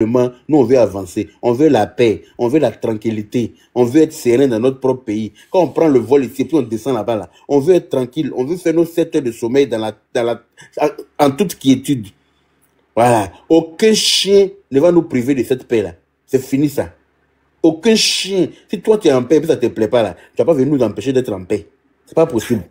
Nous, on veut avancer, on veut la paix, on veut la tranquillité, on veut être serein dans notre propre pays. Quand on prend le vol ici, puis on descend là-bas, là, on veut être tranquille, on veut faire nos 7 heures de sommeil en toute quiétude. Voilà. Aucun chien ne va nous priver de cette paix-là. C'est fini ça. Aucun chien. Si toi tu es en paix et ça ne te plaît pas, là, tu vas pas venir nous empêcher d'être en paix. C'est pas possible.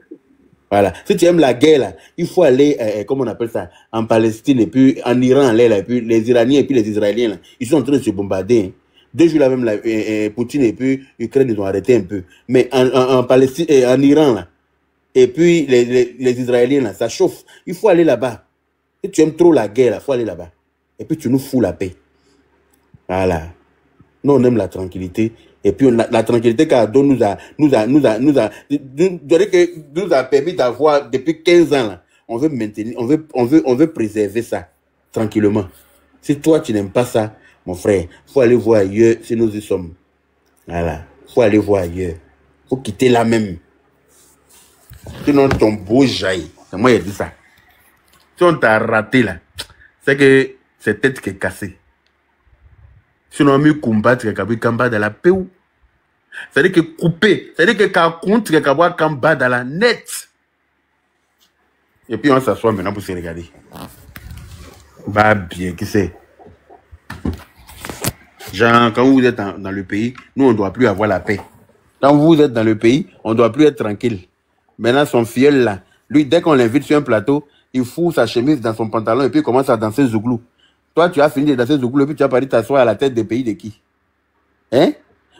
Voilà. Si tu aimes la guerre, là, il faut aller, comment on appelle ça, en Palestine et puis en Iran, là, et puis les Iraniens et puis les Israéliens, là, ils sont en train de se bombarder. Hein. 2 jours là même, Poutine et puis Ukraine, ils ont arrêté un peu. Mais en Palestine, en Iran, là, et puis les Israéliens, là, ça chauffe. Il faut aller là-bas. Si tu aimes trop la guerre, il faut aller là-bas. Et puis tu nous fous la paix. Voilà. Nous, on aime la tranquillité. Et puis, la tranquillité qu'Ado nous a permis d'avoir depuis 15 ans. Là. On veut maintenir, on veut préserver ça tranquillement. Si toi, tu n'aimes pas ça, mon frère, il faut aller voir ailleurs si nous y sommes. Voilà. Il faut aller voir ailleurs. Il faut quitter là même. Sinon, ton beau jaillit. C'est moi qui ai dit ça. Si on t'a raté là, c'est que c'est tête qui est cassée. Sinon, on mieux combattre dans la paix. C'est-à-dire que couper, c'est-à-dire que quand contre dans la net. Et puis on s'assoit maintenant pour se regarder. Bah bien, qui c'est? Genre, quand vous êtes dans le pays, nous on ne doit plus avoir la paix. Quand vous êtes dans le pays, on ne doit plus être tranquille. Maintenant, son filleul là, lui, dès qu'on l'invite sur un plateau, il fout sa chemise dans son pantalon et puis il commence à danser zouglou. Toi, tu as fini de danser zouglou et puis tu as parti t'asseoir à la tête des pays de qui? Hein?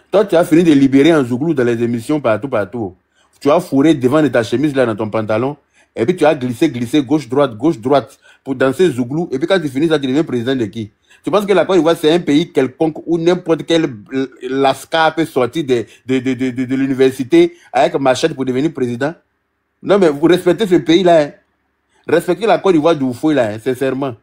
Toi, tu as fini de libérer un zouglou dans les émissions partout. Tu as fourré devant de ta chemise là dans ton pantalon. Et puis tu as glissé, gauche-droite pour danser zouglou. Et puis quand tu finis ça, tu deviens président de qui? Tu penses que la Côte d'Ivoire, c'est un pays quelconque où n'importe quel lascar peut sortir de l'université avec machette pour devenir président? Non, mais vous respectez ce pays-là. Hein? Respectez la Côte d'Ivoire du fouet là, hein, sincèrement.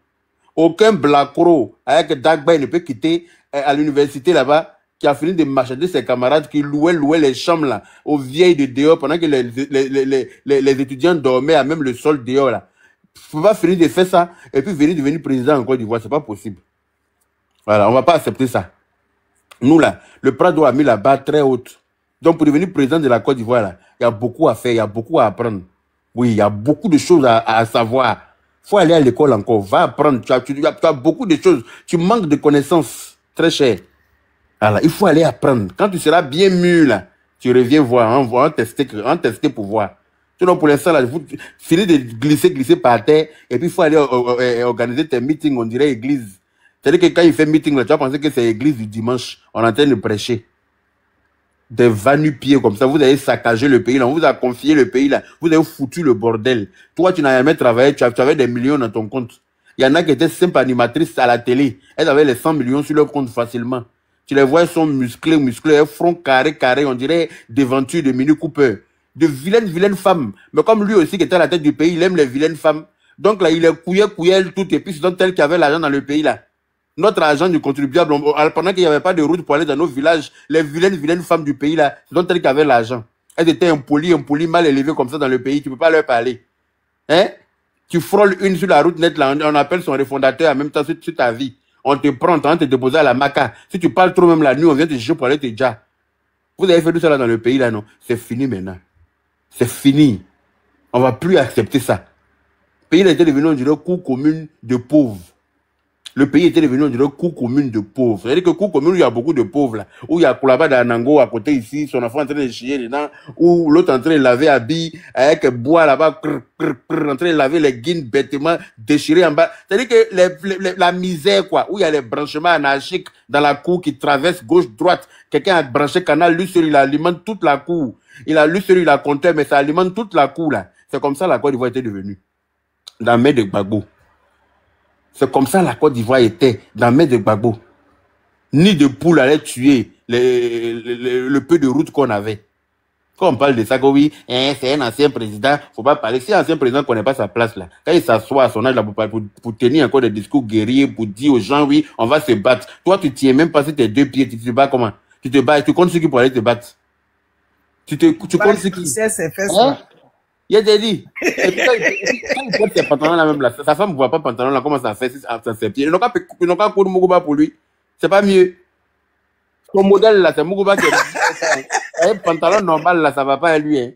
Aucun blacro avec Dagba ne peut quitter à l'université là-bas qui a fini de machater ses camarades qui louaient les chambres là, aux vieilles de dehors pendant que les étudiants dormaient à même le sol dehors là. Faut pas finir de faire ça et puis venir devenir président en Côte d'Ivoire, c'est pas possible. Voilà, on va pas accepter ça. Nous là, le Prado a mis la barre très haute. Donc pour devenir président de la Côte d'Ivoire là, il y a beaucoup à faire, il y a beaucoup à apprendre. Oui, il y a beaucoup de choses à savoir. Faut aller à l'école encore, va apprendre. Tu as beaucoup de choses. Tu manques de connaissances, très cher. Il faut aller apprendre. Quand tu seras bien mûr, là, tu reviens voir, on tester pour voir. Sinon, pour l'instant, là, il faut finir de glisser par terre, et puis il faut aller organiser tes meetings, on dirait église. C'est-à-dire que quand il fait meeting, là, tu vas penser que c'est église du dimanche, on est en train de prêcher. Des va-nu-pieds comme ça, vous avez saccagé le pays, là, on vous a confié le pays, là, vous avez foutu le bordel. Toi, tu n'as jamais travaillé, tu avais des millions dans ton compte. Il y en a qui étaient simples animatrices à la télé, elles avaient les 100 millions sur leur compte facilement. Tu les vois, elles sont musclées, un front carré, on dirait des ventures de Mini Cooper. De vilaines femmes. Mais comme lui aussi qui était à la tête du pays, il aime les vilaines femmes. Donc là, il les couillait tout, et puis c'est donc elles qui avaient l'argent dans le pays, là. Notre argent du contribuable, pendant qu'il n'y avait pas de route pour aller dans nos villages, les vilaines femmes du pays, là, c'est donc elles qui avaient l'argent. Elles étaient impolies, mal élevées comme ça dans le pays, tu peux pas leur parler. Hein? Tu frôles une sur la route nette, là, on appelle son refondateur en même temps sur ta vie. On te prend, on te dépose à la maca. Si tu parles trop même la nuit, on vient te chercher pour aller te dire. Vous avez fait tout ça là dans le pays, là, non? C'est fini maintenant. C'est fini. On va plus accepter ça. Le pays était devenu, on dirait, cour commune de pauvres. Le pays était devenu, on dirait, cour commune de pauvres. C'est-à-dire que cour commune, où il y a beaucoup de pauvres, là. Où il y a Koulaba d'Anango à côté ici, son enfant en train de chier dedans, où l'autre en train de laver à billes, avec bois là-bas, en train de laver les guines bêtement déchirés en bas. C'est-à-dire que la misère, quoi, où il y a les branchements anarchiques dans la cour qui traversent gauche-droite. Quelqu'un a branché canal, lui seul, il alimente toute la cour. Il a lui seul, il a compteur, mais ça alimente toute la cour, là. C'est comme ça la Côte d'Ivoire était devenue. Dans Main de Gbagbo. C'est comme ça la Côte d'Ivoire était dans Main de Gbagbo. Ni de poules allaient tuer le peu de route qu'on avait. Quand on parle de ça, oui, c'est un ancien président, faut pas parler. Si un ancien président ne connaît pas sa place là, quand il s'assoit à son âge là pour tenir encore des discours guerriers, pour dire aux gens, oui, on va se battre. Toi, tu tiens même pas sur tes 2 pieds, tu te bats comment? Tu comptes sur qui pour aller te battre? Tu comptes sur qui? C'est fait ça. Il a dit. Et puis, quand il porte ses pantalons là même là, sa femme ne voit pas pantalon là, comment ça fait à ses pieds. Ils n'ont qu'à coudre Muguba pour lui. C'est pas mieux. Son modèle là, c'est Muguba qui est. Un pantalon normal là, ça va pas à lui. Hein.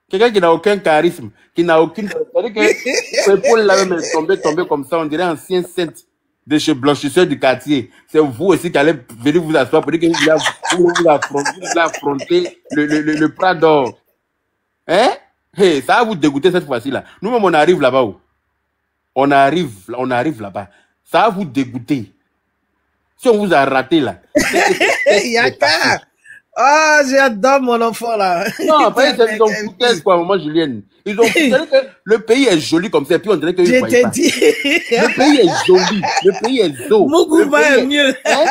Quelqu'un qui n'a aucun charisme, qui n'a aucune. C'est-à-dire que l'épaule là même est tombée comme ça, on dirait ancien sainte de chez blanchisseur du quartier. C'est vous aussi qui allez venir vous asseoir pour dire que vous affrontez le plat d'or. Hein? Hey, ça va vous dégoûter cette fois-ci là. Nous-mêmes on arrive là-bas. On arrive là-bas. Ça va vous dégoûter. Si on vous a raté là. Yaka! Oh, j'adore mon enfant là. Non, pas ils ont foutu quoi, maman Julienne. Ils ont foutu que le pays est joli comme ça, puis on dirait que je t'ai dit. Le pays est joli, le pays est beau. Muguba est mieux. Hein?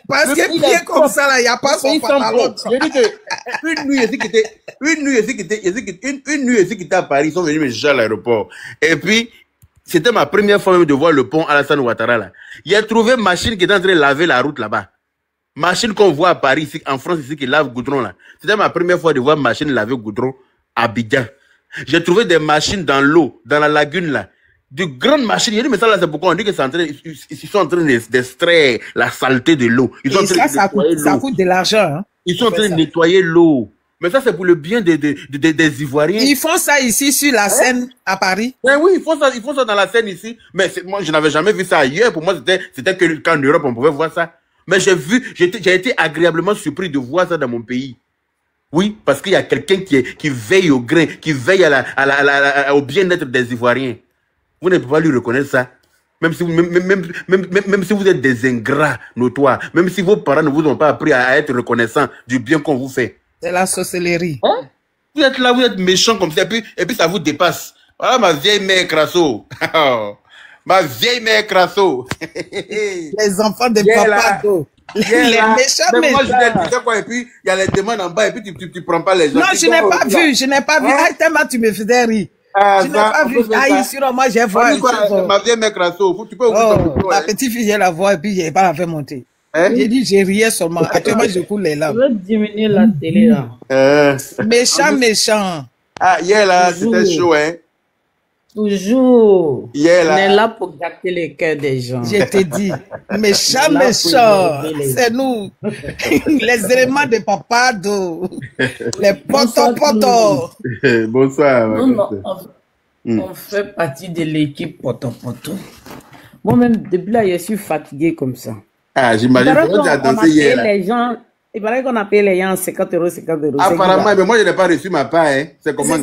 Parce que bien comme ça là, il n'y a pas son pantalon. Je dis que une nuit ici qui était à Paris, ils sont venus me chercher à l'aéroport. Et puis, c'était ma première fois même de voir le pont Alassane Ouattara là. Il a trouvé une machine qui était en train de laver la route là-bas. Machine qu'on voit à Paris, ici, en France, ici, qui lave goudron là. C'était ma première fois de voir une machine laver goudron à Abidjan. J'ai trouvé des machines dans l'eau, dans la lagune là. De grandes machines. J'ai dit, mais ça là, c'est pourquoi on dit que c'est en train, ils sont en train d'extraire la saleté de l'eau. Ils sont en train ça coûte de l'argent. Hein. Ils sont en train de nettoyer l'eau. Mais ça, c'est pour le bien des Ivoiriens. Ils font ça ici sur la Seine à Paris. Mais oui, ils font ça dans la Seine ici. Mais moi, je n'avais jamais vu ça ailleurs. Pour moi, c'était que qu'en Europe, on pouvait voir ça. Mais j'ai été agréablement surpris de voir ça dans mon pays. Oui, parce qu'il y a quelqu'un qui veille au grain, qui veille au bien-être des Ivoiriens. Vous ne pouvez pas lui reconnaître ça. Même si vous êtes des ingrats notoires, même si vos parents ne vous ont pas appris à être reconnaissants du bien qu'on vous fait. C'est la sorcellerie. Hein? Vous êtes là, vous êtes méchants comme ça, et puis ça vous dépasse. Voilà ma vieille mère Crasso. Ma vieille mère Crasso. Les enfants de papa d'eau. Les méchants. Mais moi, je disais quoi, et puis il y a les demandes en bas, et puis tu prends pas les gens. Non, je n'ai pas vu, je n'ai pas vu. Ah, tellement tu me faisais rire. Je n'ai pas vu. Ah, ici, moi, j'ai vu. Ma vieille mère Crasso, tu peux ouvrir ton micro. Ma petite fille, j'ai la voix, et puis je n'ai pas la fait monter. J'ai dit, j'ai riais seulement. Actuellement, je coule les larmes. Je veux diminuer la télé là. Méchant. Ah, hier là, c'était chaud, hein. Toujours. Hier là. On est là pour gâter les cœurs des gens. Je te dis, méchant. C'est nous. Les éléments de papa d'eau. Les potos. Bonsoir. On fait partie de l'équipe poto. Moi-même, depuis là, je suis fatigué comme ça. Ah, j'imagine que tu as dansé hier là. Les gens, il paraît qu'on a payé les gens 50 euros. Apparemment, mais moi, je n'ai pas reçu ma part, hein. C'est comment?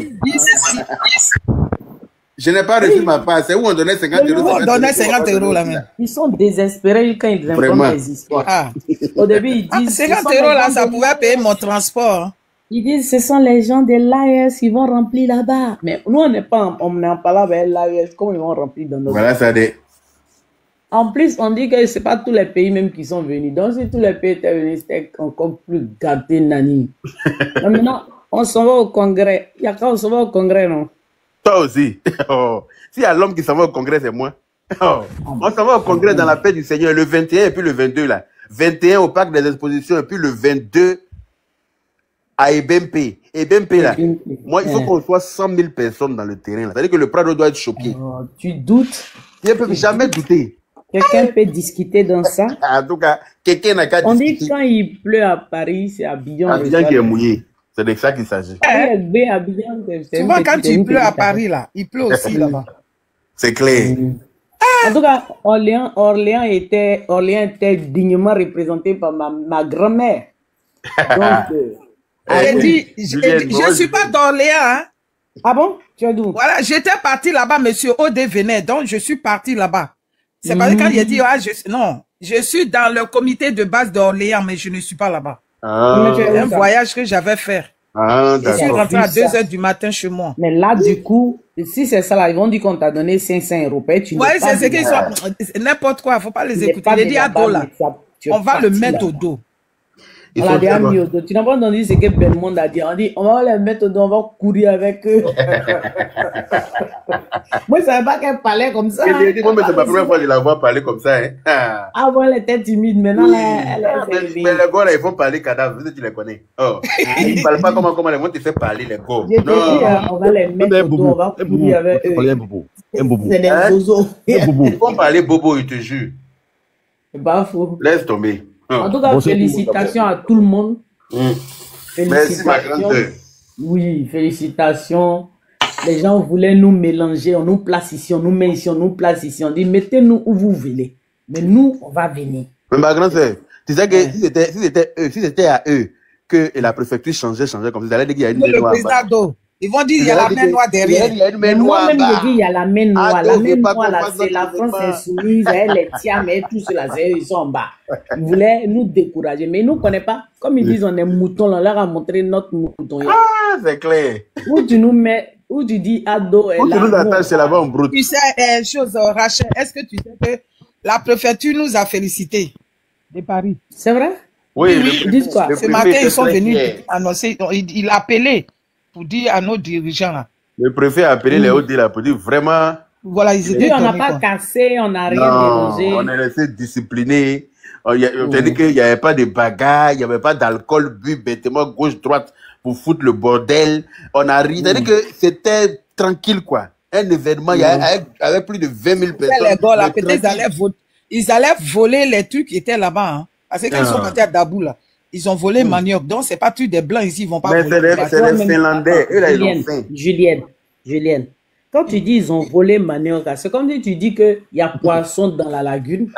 Je n'ai pas reçu ma part. C'est où on donnait 50 euros. On donnait 50 euros là même. Ils sont désespérés quand ils informent des histoires. Ah. Au début, ils disent... 50 euros là, ça pouvait payer mon transport. Ils disent ce sont les gens de l'AES qui vont remplir là-bas. Mais nous, on n'est pas là avec l'AES. Comment ils vont remplir dans notre... Voilà, ça dit. En plus, on dit que ce n'est pas tous les pays même qui sont venus. Donc, si tous les pays étaient venus, c'était encore plus gâté, nani. Maintenant, on s'en va au congrès. Il y a quand on s'en va au congrès, non? Toi aussi. Oh. S'il y a l'homme qui s'en va au congrès, c'est moi. Oh. On s'en va au congrès dans la paix du Seigneur, le 21 et puis le 22 là. 21 au parc des expositions et puis le 22 à Ebempe. Ebempe là. Moi, il faut qu'on soit 100 000 personnes dans le terrain là. C'est-à-dire que le Prado doit être choqué. Oh, tu doutes? Il ne peut jamais douter. Quelqu'un peut discuter dans ça? En tout cas, quelqu'un n'a qu'à discuter. On dit quand il pleut à Paris, c'est Abidjan. Abidjan qui est mouillé. C'est de ça qu'il s'agit. Souvent, quand il pleut à Paris, là, il pleut aussi là-bas. C'est clair. En tout cas, Orléans était dignement représenté par ma grand-mère. Donc, je ne suis pas d'Orléans. Hein? Ah bon? Tu es d'où? Voilà, j'étais parti là-bas, monsieur Odé venait, donc je suis parti là-bas. C'est parce que quand il a dit, non, je suis dans le comité de base d'Orléans, mais je ne suis pas là-bas. C'est un voyage que j'avais fait. Je suis rentré à 2 h du matin chez moi. Mais là, du coup, si c'est ça, là, ils vont dire qu'on t'a donné 500 euros. Oui, c'est ce qu'ils sont. N'importe quoi, il ne faut pas les écouter. Il dit à dos là. On va le mettre au dos. On l'a déjà mis au dos. Tu n'as pas entendu ce que Belmond a dit. On dit, on va les mettre au dos, on va courir avec eux. Moi, je ne savais pas qu'elle parlait comme ça. Moi, mais c'est ma première fois de la voir parler comme ça. Hein. Avant, elle était timide. Maintenant, elle est mais les gars, là, ils font parler cadavre. Tu les connais. Oh. Ils ne parlent pas comment les gens te font parler, les gars. Je te dis, on va les mettre au dos, on va courir avec eux. C'est des zozos. Ils font parler bobo, ils te jurent. C'est pas faux. Laisse tomber. En tout cas, félicitations à tout le monde. Merci, ma grande sœur. Oui, félicitations. Les gens voulaient nous mélanger, on nous place ici, on nous met ici, on nous place ici. On dit, mettez-nous où vous voulez. Mais nous, on va venir. Mais ma grande sœur, tu sais que si c'était à eux que la préfecture changeait comme ça, ils allaient dire qu'il y a une main noire. Ils vont dire qu'il y a la main noire derrière. Il y a une main noire. Moi-même, je dis il y a la main noire. La main noire, là, c'est la France insoumise. Elle est tiens, mais tout cela, ils sont en bas. Ils voulaient nous décourager, mais ils ne nous connaissent pas. Comme ils disent, on est moutons, on leur a montré notre mouton. Ah, c'est clair. Où tu nous mets, où tu dis ado. Où tu nous attaches, c'est là-bas en brut. Tu sais, Rachel, est-ce que tu sais que la préfecture nous a félicités de Paris? C'est vrai? Oui, ils disent quoi? Ce matin, ils sont venus annoncer, il a appelé pour dire à nos dirigeants là. Le préfet a appelé les hauts là pour dire vraiment. Voilà, ils étaient. On n'a pas cassé, on n'a rien dérangé. On est resté discipliné. On t'a dit qu'il n'y avait pas de bagarre, il n'y avait pas d'alcool bu bêtement gauche-droite pour foutre le bordel. On a ri. C'est-à-dire que c'était tranquille, quoi. Un événement, il y avait plus de 20 000 personnes. Les gars, là, peut-être ils allaient voler les trucs qui étaient là-bas. Hein. Parce que quand ils sont partis à Dabou, là, ils ont volé manioc. Donc, c'est pas tous des blancs ici, ils vont pas voler. Mais c'est les Finlandais. Eux, là, ils ont faim. Julienne, quand tu dis ils ont volé manioc, c'est comme si tu dis qu'il y a poisson dans la lagune.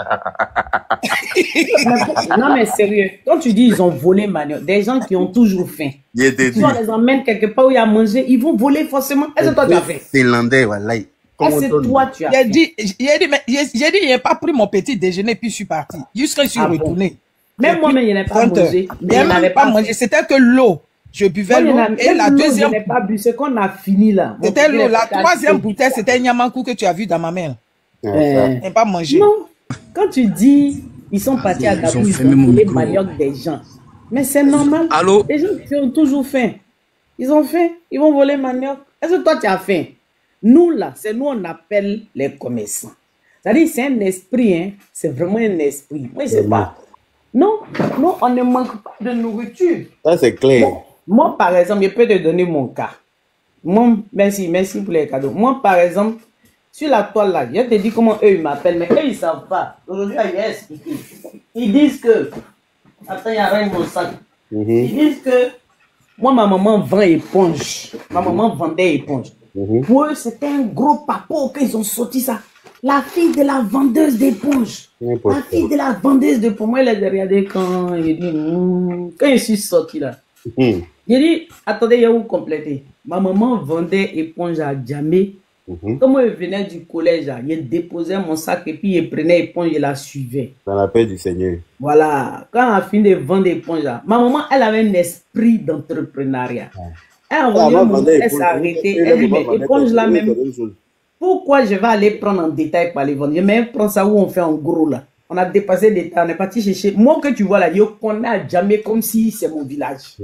Non, mais sérieux. Quand tu dis ils ont volé manioc, des gens qui ont toujours faim. Si on les emmène quelque part où il y a à manger, ils vont voler forcément. Est-ce que toi tu as fait? Finlandais, voilà. Est-ce que toi tu as fait? J'ai dit, il n'a pas pris mon petit déjeuner, puis je suis parti. Jusqu'à je suis retourné. Même moi-même, il n'a pas mangé. Il n'avait pas mangé. C'était que l'eau. Je buvais l'eau. Et la deuxième. Je n'ai pas bu. C'est qu'on a fini là. C'était l'eau. La troisième bouteille, c'était un Niamankou que tu as vu dans ma main. Il n'a pas mangé. Non. Quand tu dis, ils sont partis à Dabou, ils ont volé les maniocs des gens. Mais c'est normal. Allô? Les gens qui ont toujours faim. Ils ont faim. Ils vont voler manioc. Est-ce que toi, tu as faim? Nous, là, c'est nous, on appelle les commerçants. C'est-à-dire, c'est un esprit, hein. C'est vraiment un esprit. Moi, je sais pas. Non, on ne manque pas de nourriture. Ça, c'est clair. Moi, par exemple, je peux te donner mon cas. Moi, merci pour les cadeaux. Moi, par exemple, sur la toile là, je te dis comment eux, ils m'appellent, mais eux, ils ne savent pas. Aujourd'hui, ils expliqué. Ils disent que... Attends, il y a rien dans mon sac. Ils disent que... Moi, ma maman vend éponge. Ma maman vendait éponge. Pour eux, c'était un gros papo qu'ils ont sorti ça. La fille de la vendeuse d'éponge. La fille de la vendeuse d'éponge. Moi, elle a regardé quand il dit, quand je suis sorti là. Il dit, attendez, il y a où compléter. Ma maman vendait éponge à Djamé. Comme elle venait du collège, là, il déposait mon sac et puis il prenait l'éponge et la suivait. Dans la paix du Seigneur. Voilà. Quand elle a fini de vendre l'éponge, ma maman, elle avait un esprit d'entrepreneuriat. Elle s'est arrêtée. Elle dit, mais éponge là même. Pourquoi je vais aller prendre en détail pour aller vendre? Je vais prendre ça où on fait en gros là. On a dépassé des temps, on est parti chercher. Moi que tu vois là, je connais à jamais comme si c'est mon village.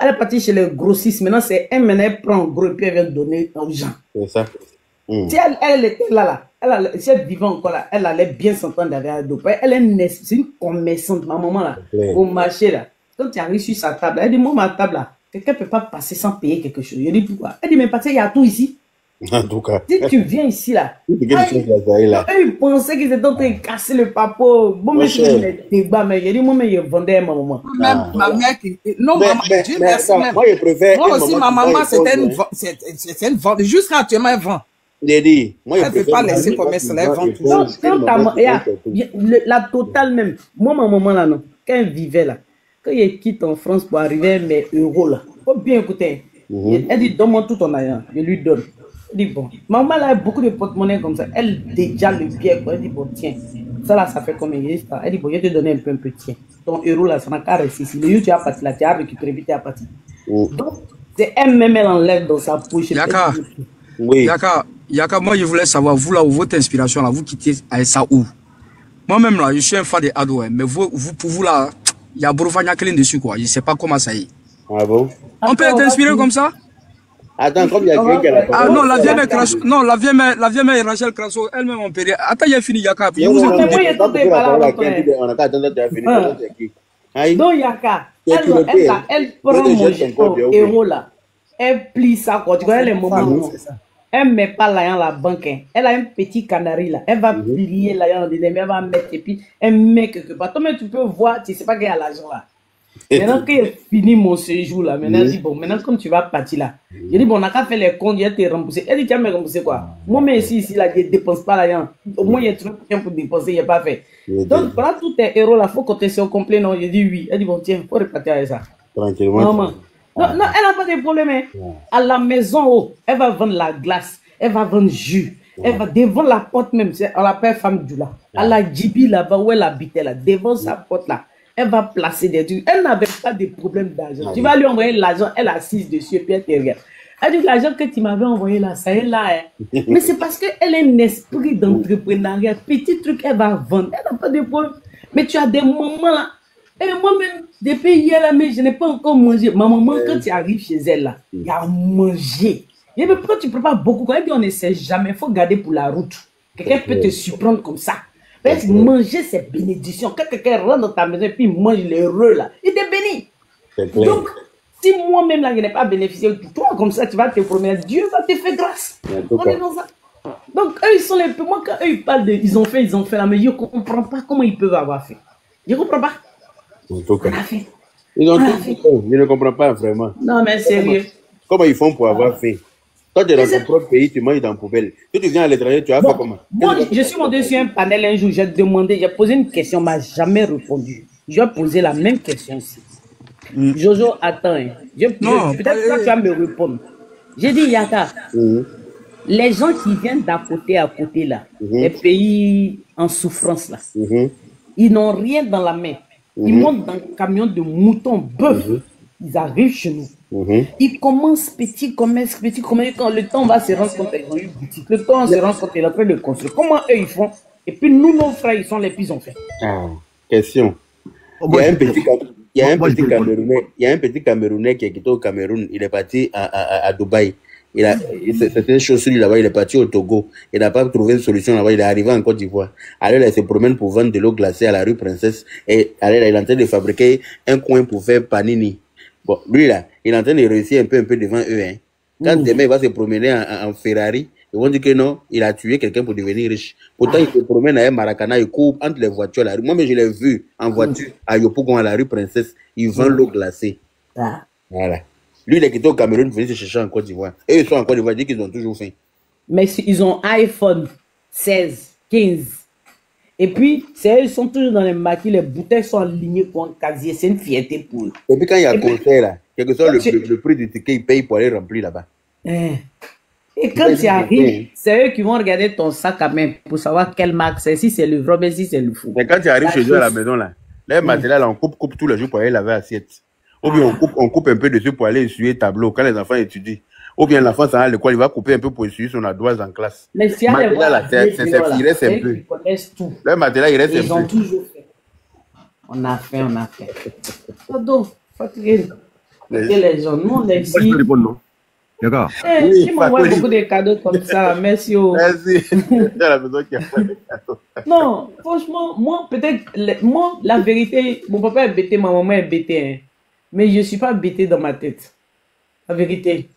Elle est partie chez les grossistes. Maintenant, c'est elle, maintenant, elle prend en gros et puis elle vient donner aux gens. C'est ça. Si elle était là, si elle vivait encore là, elle allait bien s'entendre avec elle. Elle est une commerçante, ma maman là, au marché là. Quand tu arrives sur sa table, elle dit, moi, ma table là, quelqu'un ne peut pas passer sans payer quelque chose. Je dis, pourquoi? Elle dit, mais parce qu'il y a tout ici. En tout cas. Si tu viens ici là, ils pensaient qu'ils étaient en train de casser le papo. Bon, mais je les débats, mais j'ai dit, moi, mais je vendais ma maman. Même ma mère qui. Non, maman, Dieu merci. Moi, je préfère. Moi aussi, ma maman, c'était une vente. Jusqu'à actuellement, elle vend. J'ai dit, moi, elle ne peut pas laisser comme ça, elle vend tout. La totale même. Moi, ma maman là, non, quand elle vivait là, quand elle quitte en France pour arriver à mes euros là, faut bien écouter. Elle dit, donne-moi tout ton argent. Je lui donne. Elle dit, bon, maman là a beaucoup de porte-monnaie comme ça. Elle déjà le pied. Elle dit, bon, tiens, ça là, ça fait combien? Elle dit, bon, je vais te donner un peu, tiens. Ton euro là, ça n'a qu'à rester ici. Le jour tu as parti là, tu as récupéré, puis tu as parti. Donc, c'est elle-même, elle enlève dans sa poche. Yaka, oui. Yaka, moi je voulais savoir, vous là, votre inspiration là, vous quittez ça où? Moi-même là, je suis un fan de Ado, mais vous, pour vous là, il y a Brofagna Clean dessus, quoi. Je ne sais pas comment ça y est. Ah bon? On peut être inspiré comme ça? Attends, comme il y a quelqu'un qui a la parole. Ah non, la vieille mère Crasso. Non, la vieille mère Rachel Crasso, elle-même, on peut rien. Attends, il a fini, Yaka. On a qu'à attendre, tu as fini. Donc, Yaka, elle prend mon héros là. Elle plie ça, quoi. Tu connais les moments. Elle ne met pas l'argent à la banque. Hein. Elle a un petit canari là. Elle va plier l'argent dedans, elle va mettre et puis elle met quelque part. Toi, tu peux voir, tu ne sais pas qu'il y a l'argent là. Maintenant que fini mon séjour là, maintenant je dis bon, maintenant comme tu vas partir là, je dis bon, on a qu'à faire les comptes, il te rembourser. Elle dit tu vas me rembourser quoi? Moi, mais ici là, je ne dépense pas l'argent. Au moins, il y a trop de temps pour dépenser, il n'y a pas fait. Donc, voilà tous tes héros là, il faut compter sur complet. Non, je dis oui. Elle dit bon, tiens, il faut repartir avec ça. Tranquillement. Non, elle n'a pas de problème. Hein. À la maison, oh, elle va vendre la glace, elle va vendre jus, elle va devant la porte même. On l'appelle femme du là. À la Djibi là-bas où elle habitait là, devant sa porte là. Elle va placer des trucs. Elle n'avait pas de problème d'argent. Tu vas lui envoyer l'argent, elle assise dessus et puis elle te regarde. Elle dit l'argent que tu m'avais envoyé là, ça est là. Hein. Mais c'est parce qu'elle a un esprit d'entrepreneuriat. Petit truc, elle va vendre. Elle n'a pas de problème. Mais tu as des moments là. Et moi-même, depuis hier là, mais je n'ai pas encore mangé. Ma maman, quand tu arrives chez elle là, il y a mangé. Et mais pourquoi tu prépares beaucoup? Elle dit on ne sait jamais, il faut garder pour la route. Quelqu'un peut te surprendre comme ça. Parce que manger, c'est bénédiction. Quand quelqu'un rentre dans ta maison et puis mange l'heureux là, il te bénit. Donc, si moi-même là, je n'ai pas bénéficié, toi comme ça, tu vas te promener, Dieu va te faire grâce. On est dans ça. Donc, eux, ils sont les peu. Moi, quand eux, ils parlent de ils ont fait là, mais je ne comprends pas comment ils peuvent avoir fait. Je ne comprends pas. En tout cas. Ils ont tout fait. Je ne comprends pas vraiment. Non, mais sérieux. Comment ils font pour avoir fait? Toi, tu es dans ton propre pays, tu manges dans la poubelle. Si tu viens à l'étranger, tu vas faire comment? Moi, je suis monté sur un panel un jour, j'ai demandé, j'ai posé une question, m'a jamais répondu. Je vais poser la même question ici. Jojo, attends. Peut-être que tu vas me répondre. J'ai dit, Yaka, les gens qui viennent d'à côté à côté là, les pays en souffrance là, ils n'ont rien dans la main. Ils montent dans un camion de moutons, bœufs. Ils arrivent chez nous. Ils commencent petit commerce. Quand le temps va se rendre compte, ils ont eu boutique. Le temps se rend compte, ils sont en train de construire. Comment eux ils font? Et puis nous, nos frères, ils sont les plus en fait. Question. Il y a un petit Camerounais qui est quitté au Cameroun. Il est parti à Dubaï. C'était une chaussure là-bas, il est parti au Togo. Il n'a pas trouvé une solution là-bas, il est arrivé en Côte d'Ivoire. Alors, il se promène pour vendre de l'eau glacée à la rue Princesse. Et alors, il est en train de fabriquer un coin pour faire panini. Bon, lui là, il est en train de réussir un peu devant eux. Hein. Quand demain il va se promener en Ferrari, ils vont dire que non, il a tué quelqu'un pour devenir riche. Pourtant, il se promène à un Maracana, il coupe entre les voitures. Là. Moi, mais je l'ai vu en voiture à Yopougon, à la rue Princesse. Il vend l'eau glacée. Voilà. Lui, il est quitté au Cameroun, venir se chercher en Côte d'Ivoire. Et ils sont en Côte d'Ivoire, ils disent qu'ils ont toujours faim. Mais ils ont iPhone 16, 15. Et puis, ils sont toujours dans les maquis, les bouteilles sont alignées pour un casier. C'est une fierté pour eux. Et puis, quand il y a concert, là, quel que soit le prix du ticket, ils payent pour aller remplir là-bas. Et quand tu arrives, c'est eux qui vont regarder ton sac à main pour savoir quelle marque c'est. Si c'est le vrai, mais si c'est le fou. Mais quand tu arrives chez eux à la maison, là, les matériels, on coupe tous les jours pour aller laver l'assiette. Ou bien on coupe un peu dessus pour aller essuyer le tableau quand les enfants étudient. Ou bien l'enfant s'en va à l'école, il va couper un peu pour essuyer son ardoise en classe. Mais si il reste un peu. Ils connaissent tout. Le matériel, il reste un peu. Ils ont toujours fait. On a fait. Pardon, fatigué. Les gens, nous, on est ici. D'accord. Tu m'envoies beaucoup de cadeaux comme ça. Merci. Merci. C'est à la maison qui a fait des cadeaux. Non, franchement, moi, la vérité, mon papa est bêté, ma maman est bêtée. Hein. Mais je ne suis pas bêté dans ma tête. La vérité.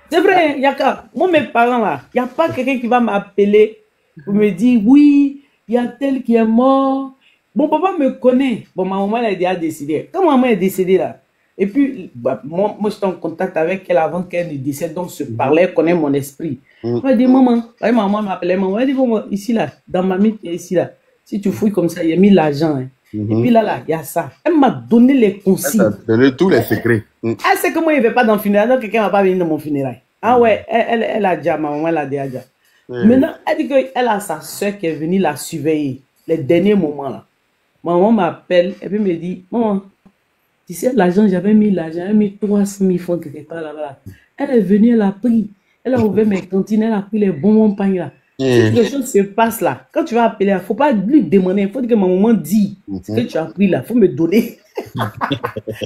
C'est vrai, Yaka. Moi, mes parents là, il n'y a pas quelqu'un qui va m'appeler pour me dire oui, il y a tel qui est mort. Mon papa me connaît. Bon, ma maman elle a déjà décédé. Quand ma maman est décédée là, et puis, moi j'étais en contact avec elle avant qu'elle ne décède, donc se parlait, elle connaît mon esprit. Elle dit maman, maman m'appelait maman. Elle dit bon, ici là, dans ma mythe, ici là, si tu fouilles comme ça, il y a mis l'argent. Hein. Et puis là, il y a ça. Elle m'a donné les consignes. Elle t'a donné tous les secrets. Elle sait que moi, il ne va pas dans le funérail, donc quelqu'un ne va pas venir dans mon funérail. Ah ouais, elle a déjà, ma maman, elle a déjà. Maintenant, elle dit qu'elle a sa soeur qui est venue la surveiller, les derniers moments là. Maman m'appelle et puis me dit, maman, tu sais, l'argent, j'avais mis l'argent, j'avais mis 300 000 francs quelque part là-bas. Elle est venue, elle a pris. Elle a ouvert mes cantines, elle a pris les bonbons pain là. Si quelque chose se passe là, quand tu vas appeler, il ne faut pas lui demander, il faut que ma maman dise ce que tu as pris là, il faut me donner.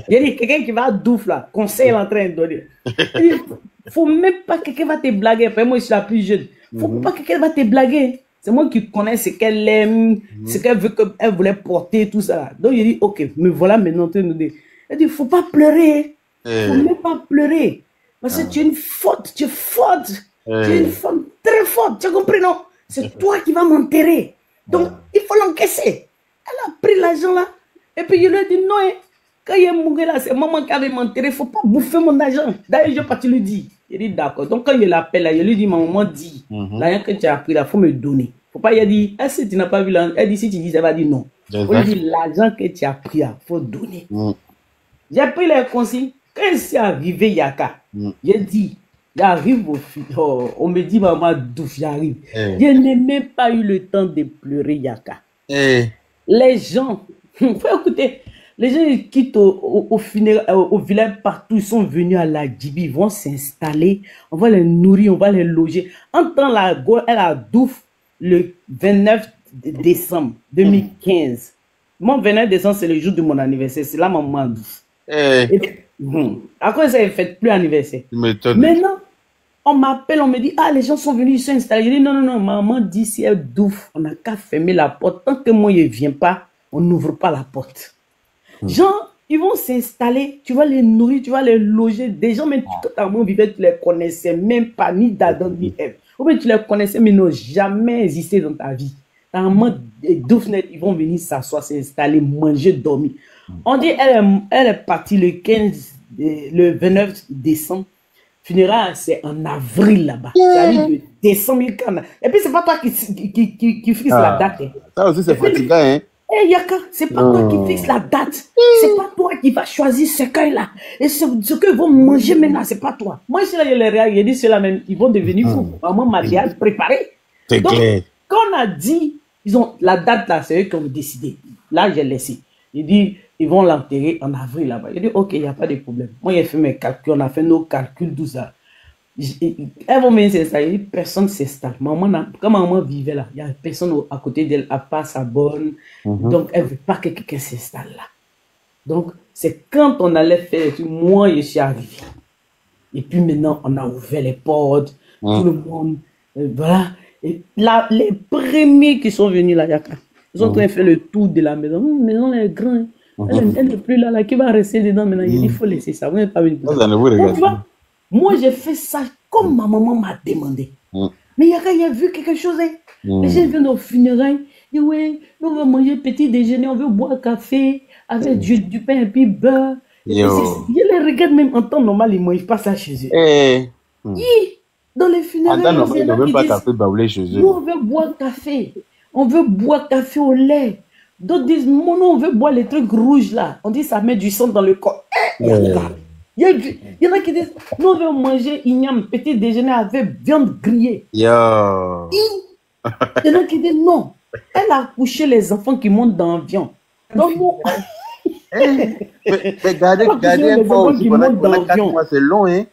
Il y a quelqu'un qui va à Douf là, conseil est en train de donner. Il ne faut même pas que quelqu'un va te blaguer. Après, moi, je suis la plus jeune. Il ne faut pas que quelqu'un va te blaguer. C'est moi qui connais ce qu'elle aime, ce qu'elle veut qu'elle voulait porter, tout ça. Donc, il dit, ok, me voilà maintenant. Elle dit, il ne faut pas pleurer. Il ne faut même pas pleurer. Parce que tu es une faute, tu es forte. Tu es une femme très forte. Tu as compris, non? C'est toi qui vas m'enterrer. Donc, il faut l'encaisser. Elle a pris l'argent là. Et puis, je lui ai dit, non, quand il est mouru là, c'est maman qui avait m'enterré. Il ne faut pas bouffer mon argent. D'ailleurs, je n'ai pas lui dire. Il dit, d'accord. Donc, quand je l'appelle là, je lui dis, ma maman dit, l'argent que tu as pris là, il faut me donner. Il ne faut pas, il a dit, est-ce que tu n'as pas vu l'argent? Elle dit, si tu dis, elle va dire non. Il lui dit, l'argent que tu as pris là, il faut donner. J'ai pris les consignes. Quand c'est arrivé, Yaka, j'ai dit, j'arrive au film. On me dit, maman, d'où j'arrive. Je n'ai même pas eu le temps de pleurer, Yaka. Les gens, faut écouter, les gens ils quittent au village partout, ils sont venus à la Djibi, ils vont s'installer, on va les nourrir, on va les loger. En temps, la go, elle a Douf le 29 décembre 2015. Mon 29 décembre, c'est le jour de mon anniversaire, c'est là maman Douf. À quoi ça ne fait plus anniversaire? Maintenant, on m'appelle, on me dit, ah, les gens sont venus, ils sont installés. Je dis, non, non, non, maman dit, si elle Douf, on n'a qu'à fermer la porte. Tant que moi, je ne viens pas, on n'ouvre pas la porte. Genre, ils vont s'installer, tu vas les nourrir, tu vas les loger. Des gens, même quand ta maman vivait, tu les connaissais même pas, ni d'Adam, ni Ève. Ou bien tu les connaissais, mais ils n'ont jamais existé dans ta vie. Ta maman, Douf, ils vont venir s'asseoir, s'installer, manger, dormir. On dit, elle est partie le 29 décembre. Funérailles, c'est en avril là-bas. Ça arrive de décembre. Et puis, c'est pas toi qui fixe la date. Hein. Ça aussi, c'est fatigant, hein? Eh, Yaka, c'est pas toi qui fixe la date. C'est pas toi qui vas choisir ce cueil-là. Et ce qu'ils vont manger maintenant, c'est pas toi. Moi, je les regarde, j'ai dit ceux-là même, ils vont devenir fous. Maman m'a déjà préparé. C'est clair. Quand on a dit, la date là, c'est eux qui ont décidé. Là, j'ai laissé. Il dit, ils vont l'enterrer en avril là-bas. Il dit, ok, il n'y a pas de problème. Moi, j'ai fait mes calculs, on a fait nos calculs, tout ça. Elles vont venir s'installer, personne ne s'installe. Quand maman vivait là, il n'y a personne à côté d'elle, à part sa bonne. Donc, elle ne veut pas que quelqu'un s'installe là. Donc, c'est quand on allait faire, moi, je suis arrivé. Et puis maintenant, on a ouvert les portes, tout le monde, voilà. Et là, les premiers qui sont venus là, ils ont en train de faire le tour de la maison. Maison est grande. Elle n'est plus là, qui va rester dedans maintenant. Il faut laisser ça. Vous n'êtes pas venu. Moi, j'ai fait ça comme ma maman m'a demandé. Mais il y a vu quelque chose. Hein? Les gens viennent au funérailles. Ils disent, oui, nous on va manger petit déjeuner, on veut boire café avec du pain et puis beurre. Je les regarde même en temps normal, ils ne mangent pas ça chez eux. Dans les funérailles, ils ne veulent pas café baoulé chez eux. Nous, on veut boire café. On veut boire café au lait. D'autres disent, non, on veut boire les trucs rouges là. On dit, ça met du sang dans le corps. Il y en a qui disent, nous on veut manger igname, petit déjeuner avec viande grillée. Il y en a qui disent, non, elle a couché les enfants qui montent dans l'avion. Donc, non. Mais regardez un peu aussi, pendant 4 mois, c'est long, hein.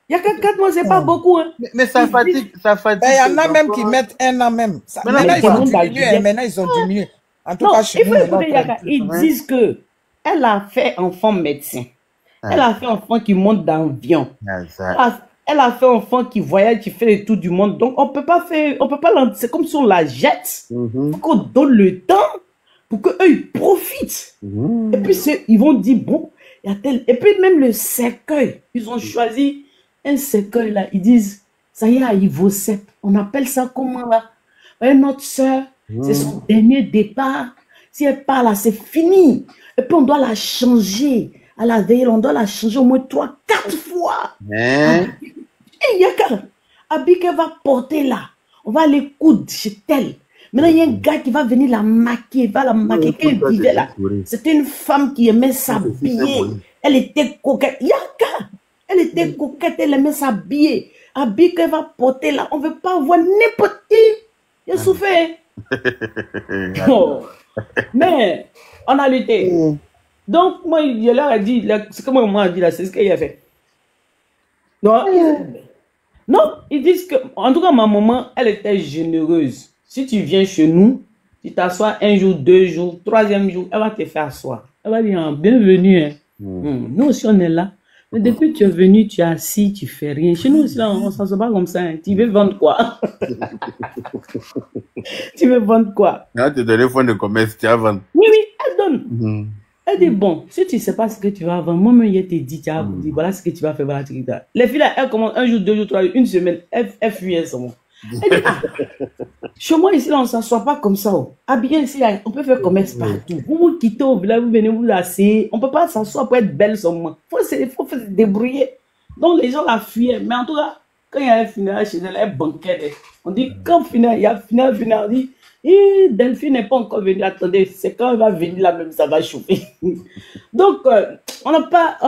Il y a 4 mois, c'est pas beaucoup, hein. Mais ça fatigue, ça fatigue. Il y en a même qui mettent 1 an même. Maintenant, ils ont diminué. En tout cas, chez nous, ils disent que elle a fait enfant médecin. Elle a fait enfant qui monte dans l'avion. Elle a fait enfant qui voyage, qui fait le tour du monde. Donc, on peut pas, c'est comme si on la jette. Faut qu'on donne le temps pour qu'eux, ils profitent. Et puis, ils vont dire, bon, il y a tel. Et puis, même le cercueil, ils ont choisi un cercueil là. Ils disent, ça y est, à Ivosep. On appelle ça comment là? Voyez, notre soeur, c'est son dernier départ. Si elle part là, c'est fini. Et puis, on doit la changer. À la veille, on doit la changer au moins 3-4 fois. Et Yaka, Abike va porter là. On va aller coudre chez elle. Maintenant, il y a un gars qui va venir la maquiller. Va la maquiller. Quand elle vivait là, c'était une femme qui aimait s'habiller. Elle était coquette. Yaka, elle était coquette. Elle aimait s'habiller. Abike va porter là. On ne veut pas voir n'importe qui. Il a souffert. Mais, on a lutté. Donc, moi, je leur ai dit, c'est comme moi, dit là, c'est ce qu'il a fait. Non, Non, ils disent que, en tout cas, ma maman, elle était généreuse. Si tu viens chez nous, tu t'assois un jour, 2 jours, 3e jour, elle va te faire asseoir. Elle va dire, bienvenue. Hein. Nous aussi, on est là. Mais depuis que tu es venu, tu es assis, tu fais rien. Chez nous aussi, on ne s'assoit pas comme ça. Hein. Tu veux vendre quoi? Tu veux vendre quoi? Là, tu donnes fonds de commerce, tu vas vendre. Oui, elle donne. Elle dit, bon, si tu ne sais pas ce que tu vas vendre, moi-même, je t'ai dit, voilà ce que tu vas faire. Voilà, les filles, là, elles commencent 1 jour, 2 jours, 3 jours, 1 semaine, elles fuient, elles sont. Elle dit, chez moi, ici, là, on ne s'assoit pas comme ça. Habillé ici, là, on peut faire commerce partout. Vous vous quittez au village, vous venez vous asseoir. On ne peut pas s'asseoir pour être belle seulement. Il faut se débrouiller. Donc, les gens la fuyaient. Mais en tout cas, quand il y a un funérail chez elle, elle banquette. On dit, quand il y a funérail, on dit, Delphine n'est pas encore venue. Attendez, c'est quand elle va venir là même, ça va chauffer. Donc, on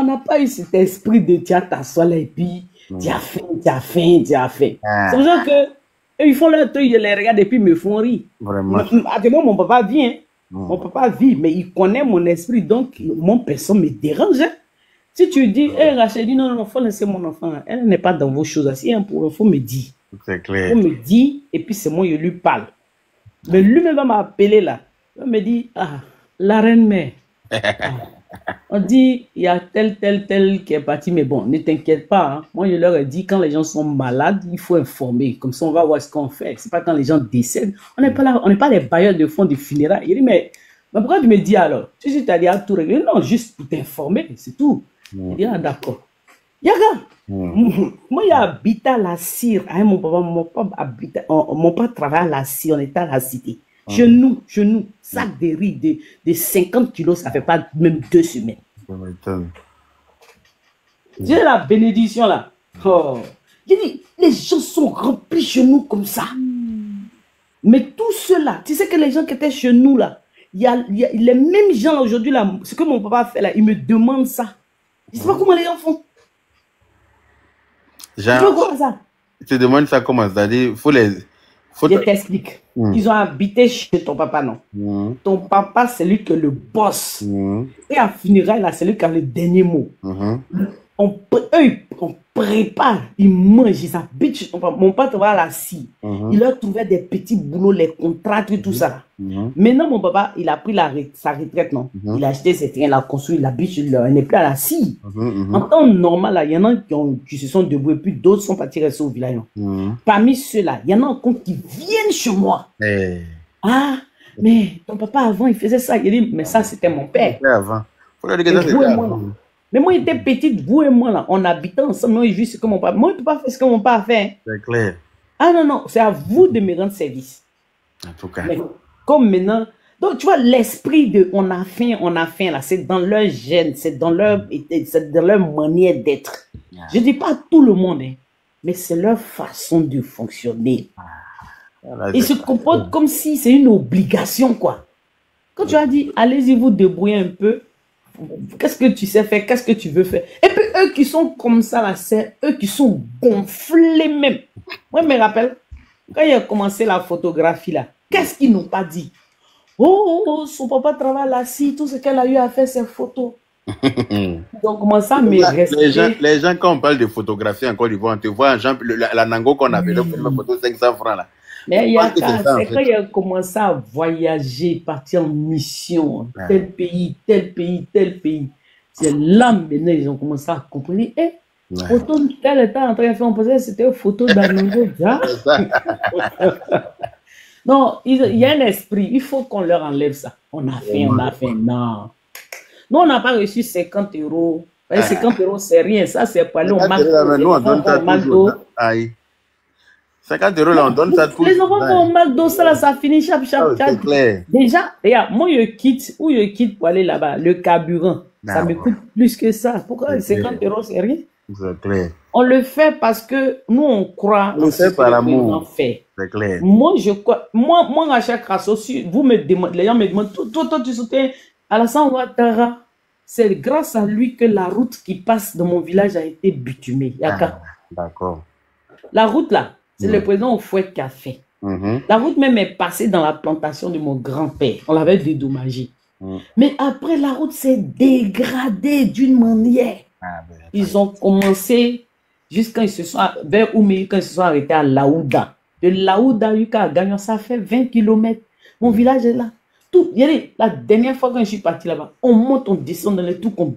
n'a pas eu cet esprit de tu as t'asseoir là et puis tu as faim. C'est pour ça que ils font leur truc, je les regarde et puis ils me font rire. Vraiment. À des moments, mon papa vient. Mon papa vit, mais il connaît mon esprit, donc mon personne me dérange. Hein. Si tu dis, Rachel dit non, il faut laisser mon enfant. Elle n'est pas dans vos choses. Si un pour il faut me dire. C'est clair. Il me dit, et puis c'est moi, je lui parle. Mais lui-même va m'appeler là. Il me dit, la reine-mère. On dit, il y a tel qui est parti, mais bon, ne t'inquiète pas. Hein. Moi, je leur ai dit, quand les gens sont malades, il faut informer. Comme ça, on va voir ce qu'on fait. C'est pas quand les gens décèdent. On n'est pas là, on n'est pas les bailleurs de fonds de funérailles. Il dit, mais pourquoi tu me dis alors? Tu as dit à tout régler? Non, juste pour t'informer, c'est tout. Il dit, d'accord. Yaga, moi, j'habitais à la cire. Mon papa travaillait à la cire, on était à la cité. Chez nous, sac de riz de 50 kilos, ça ne fait pas même 2 semaines. J'ai la bénédiction là. Oh. J'ai dit, les gens sont remplis chez nous comme ça. Mais tout cela, tu sais que les gens qui étaient chez nous là, il y a les mêmes gens aujourd'hui là, ce que mon papa fait là, ils me demandent ça. Je ne sais pas comment les gens font. Tu te demandes ça comment? C'est-à-dire, je t'explique. Ils ont habité chez ton papa, non? Ton papa, c'est lui qui est le boss. Et à funérailles, là, c'est lui qui a le dernier mot. Eux, on prépare, ils mangent, ils habitent chez ton papa. Mon papa travaille à la scie. Il leur trouvait des petits boulots, les contrats, tout ça. Maintenant, mon papa, il a pris sa retraite, non? Il a acheté ses terrains, il a construit, il habite, il n'est plus à la scie. En temps normal, là, il y en a qui se sont debout, puis d'autres sont partis rester au village. Parmi ceux-là, il y en a encore qui viennent chez moi. Ah, mais ton papa avant, il faisait ça. Il dit, mais ça, c'était mon père. Mais moi, j'étais petite, vous et moi, là, on habitait ensemble. Moi, je vis ce que mon papa. Moi, je ne peux pas faire ce que mon papa a fait. Hein. C'est clair. Ah non, c'est à vous de me rendre service. En tout cas. Mais, comme maintenant. Donc, tu vois, l'esprit de on a faim, là, c'est dans leur gène, c'est dans leur manière d'être. Je ne dis pas tout le monde, hein, mais c'est leur façon de fonctionner. Ils se comportent comme si c'est une obligation, quoi. Quand tu as dit, allez-y vous débrouiller un peu, qu'est-ce que tu sais faire, qu'est-ce que tu veux faire. Et puis eux qui sont comme ça, là, c'est eux qui sont gonflés même. Moi, je me rappelle, quand il a commencé la photographie, là, qu'est-ce qu'ils n'ont pas dit? Oh, son papa travaille là, si, tout ce qu'elle a eu à faire, c'est photos. Donc, comment ça me reste? Les gens, quand on parle de photographie en Côte d'Ivoire, on te voit, la Nango qu'on avait, la photo 500 francs, là. Mais c'est quand il a commencé à voyager, partir en mission, tel pays. C'est là maintenant ils ont commencé à comprendre. Photo tel était en train de faire, on pensait que c'était une photo d'Anango. Non, il y a un esprit, il faut qu'on leur enlève ça. On a fait. Non. Nous, on n'a pas reçu 50 €. 50 €, c'est rien. Ça, c'est pas aller au McDo. Nous, on donne ça toujours. 50 € là, on donne ça tout. Les enfants vont au McDo, ça finit chaque. Déjà, regarde, moi, je quitte pour aller là-bas. Le carburant, ça me coûte plus que ça. Pourquoi 50 €, c'est rien? C'est clair. On le fait parce que nous, on croit. On le fait par amour. C'est clair. Moi, je crois. Moi, à chaque race aussi, vous me demandez, les gens me demandent, toi, tu soutiens Alassane Ouattara. C'est grâce à lui que la route qui passe dans mon village a été bitumée. D'accord. La route là, c'est le président Houphouët qui a fait. La route même est passée dans la plantation de mon grand-père. On l'avait dédommagée. Mais après, la route s'est dégradée d'une manière. Ils ont commencé Jusqu'à ils se sont, vers Ouméi, quand ils se sont arrêtés à Laouda. De Laouda jusqu'à Gagnon, ça fait 20 km. Mon village est là. Tout, la dernière fois quand je suis parti là-bas, on monte, on descend dans les trucs, on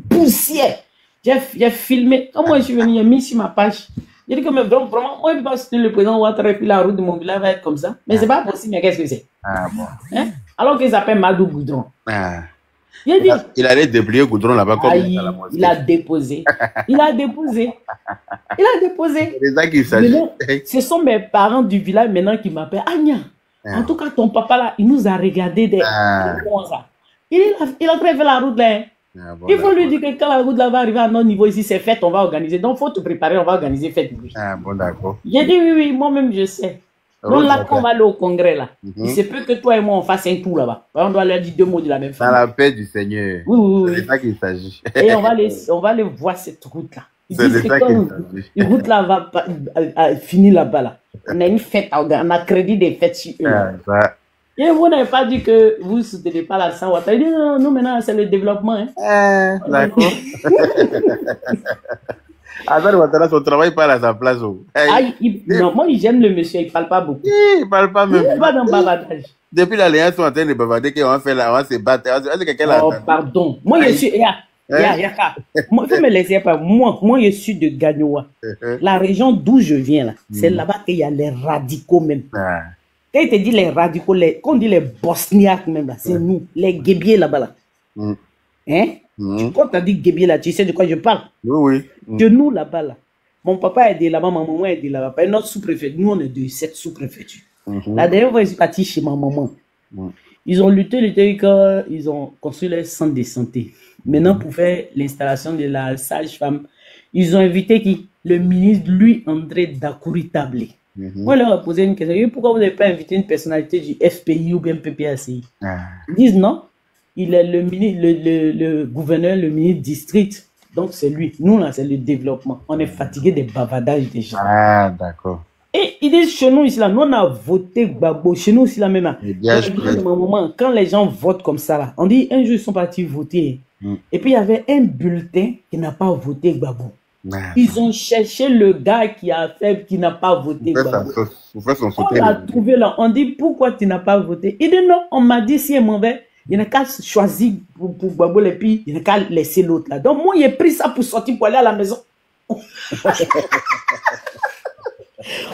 poussière. J'ai filmé. Quand moi je suis venu, j'ai mis sur ma page. J'ai dit que vraiment, moi je ne peux pas soutenir le président Ouattara et puis la route de mon village va être comme ça. Mais c'est pas possible, mais qu'est-ce que c'est? Ah bon. Hein? Alors qu'ils s'appellent Madou Goudron. Ah. Il allait déplier Goudron là-bas comme il a déposé. Il a déposé. C'est ça qu'il s'agit. Ce sont mes parents du village maintenant qui m'appellent Agna. En tout cas, ton papa là, il nous a regardé des ça. Il a préféré la route là. Il faut lui dire que quand la route là va arriver à notre niveau ici, c'est fête, on va organiser. Donc, il faut te préparer, on va organiser fête. Ah bon, d'accord. J'ai dit oui, moi-même je sais. Donc là, quand on va aller au congrès là, il se peut que toi et moi on fasse un tour là-bas. On doit leur dire 2 mots de la même façon. Dans la paix du Seigneur. Oui. C'est ça qu'il s'agit. Et on va aller voir cette route là. C'est de ça qu'il s'agit. Une route là va finir là-bas là. On a une fête, on a crédit des fêtes sur eux. Et vous n'avez pas dit que vous ne soutenez pas la sang Ouattara. Il dit non, nous maintenant c'est le développement. Hein. D'accord. Alassane Ouattara, son travail parle à sa place. Non, moi j'aime le monsieur, il ne parle pas beaucoup. Il ne parle pas même. Il n'est pas dans le bavardage. Depuis l'Alliance, ils sont en train de bavarder qu'on va faire là, on va se battre. Oh, pardon. Moi je suis. Moi, il faut me laisser pas. Moi, je suis de Gagnoa. La région d'où je viens là, c'est là-bas qu'il y a les radicaux même. Quand il te dit les radicaux, quand on dit les bosniaques même là, c'est nous, les guébiers là-bas là. Hein? Quand tu as dit guébier là, tu sais de quoi je parle? Oui. De nous là-bas là. Mon papa est de là-bas, ma maman est de là-bas. Notre sous-préfet, nous on est de cette sous-préfecture. La dernière fois, je suis parti chez ma maman. Ils ont lutté quand ils ont construit les centres de santé. Maintenant, pour faire l'installation de la sage-femme, ils ont invité qui? Le ministre Louis-André Dakouri-Tablé. Moi, je leur ai posé une question. Pourquoi vous n'avez pas invité une personnalité du FPI ou bien PPACI? Ils disent non. Il est le gouverneur, le ministre district. Donc, c'est lui. Nous, là, c'est le développement. On est fatigué des bavardages des gens. Ah, d'accord. Et ils disent chez nous, ici, là, nous, on a voté Gbagbo. Chez nous, aussi, là, même. Quand les gens votent comme ça, là, on dit un jour, ils sont partis voter. Et puis, il y avait un bulletin qui n'a pas voté Gbagbo. Ils ont cherché le gars qui n'a pas voté Gbagbo. On l'a trouvé là. On dit, pourquoi tu n'as pas voté? Il dit, non, on m'a dit, si est mauvais, il n'a qu'à choisir pour Gbagbo et puis il n'a qu'à laisser l'autre là. Donc, moi, j'ai pris ça pour sortir pour aller à la maison.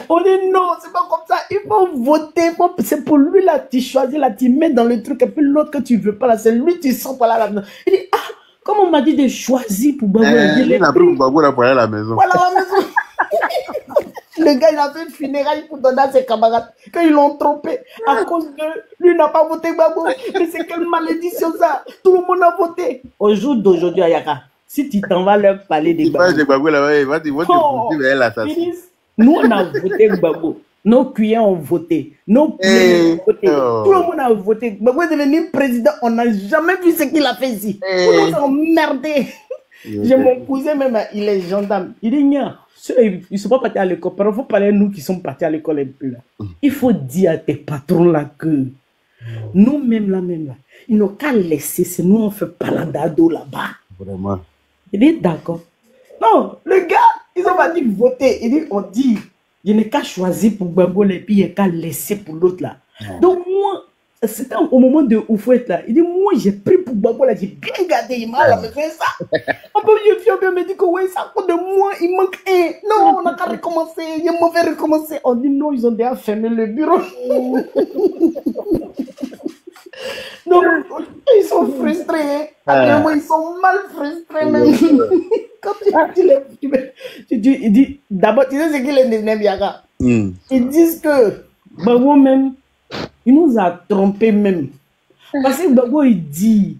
On dit non, c'est pas comme ça. Il faut voter. C'est pour lui là, tu choisis là, tu mets dans le truc. Et puis l'autre que tu veux pas là, c'est lui, tu sors pas là à la maison. Il dit, ah, comme on m'a dit de choisir pour Gbagbo. Il a pris pour Gbagbo là pour aller à la maison. Voilà la maison. Le gars, il a fait une funéraille pour donner à ses camarades. Quand ils l'ont trompé, à cause de lui, n'a pas voté Gbagbo. Mais c'est quelle malédiction ça. Tout le monde a voté. Au jour d'aujourd'hui, Ayaka, si tu t'en vas leur parler des Gbagbo. Nous, on a voté Gbagbo. Nos cuillères ont voté. Nos cuillères ont voté. Tout le monde a voté. Gbagbo est devenu président. On n'a jamais vu ce qu'il a fait ici. On nous a emmerdés. J'ai mon cousin même, il est gendarme. Il dit, non, ils ne sont pas partis à l'école. Il faut parler à nous qui sommes partis à l'école un peu là. Il faut dire à tes patrons là que nous-mêmes là, ils n'ont qu'à laisser. C'est nous, on fait paladado là-bas. Vraiment. Il dit, d'accord. Non, le gars, ils ont pas dit voter. Il dit, on dit, il n'est qu'à choisir pour Gbagbo et puis il n'est qu'à laisser pour l'autre là. Donc moi, c'était au moment de Oufouet là. Il dit, moi j'ai pris pour Gbagbo là, j'ai bien gardé, il m'a fait ça. Un peu vieux fier me dit que oui, ça coûte de moi, il manque un. Non, on n'a qu'à recommencer, il est mauvais recommencer. On dit non, ils ont déjà fermé le bureau. Donc, ils sont frustrés. Actuellement, ils sont mal frustrés même. Quand tu dis, d'abord, tu sais ce qu'il est de Biaga. Ils disent que Gbagbo même, il nous a trompés même. Parce que Gbagbo, il dit,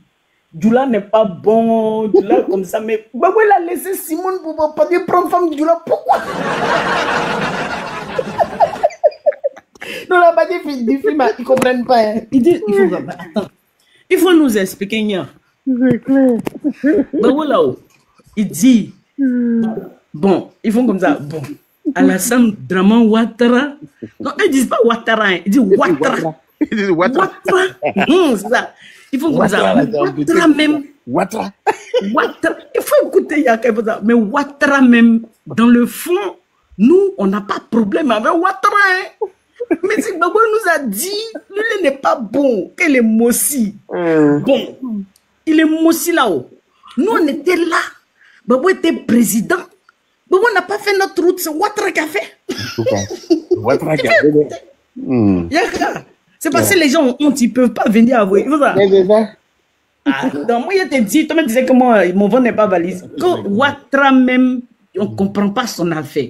Djoula n'est pas bon, Djoula comme ça, mais Gbagbo, il a laissé Simone pour prendre femme Djoula. Pourquoi? Non, la bâtie du film, ils ne comprennent pas. Hein. Ils disent, il faut nous expliquer. C'est clair. Gbagbo là-haut, il dit, bon, ils font comme ça, bon, Alassane Draman Ouattara. Non, ils ne disent pas Ouattara, hein, ils disent Ouattara. Ils disent Ouattara. C'est ça. Ils font comme ça. Ouattara même, Ouattara. Ouattara. Il faut écouter Yaka. Mais Ouattara même, dans le fond, nous, on n'a pas de problème avec Ouattara. Hein. Mais c'est Gbagbo nous a dit, lui n'est pas bon, qu'il est Mossi. Bon, il est Mossi là-haut. Nous, on était là. Gbagbo était président. Gbagbo n'a pas fait notre route, c'est Ouattara qui a fait. Ouattara qui a fait. Yaka. C'est parce que les gens ont honte, ils ne peuvent pas venir avouer. Ah, donc moi, je te dis, toi-même, tu disais que moi, mon vent n'est pas valise. Quand Ouattara même, on ne comprend pas son affaire.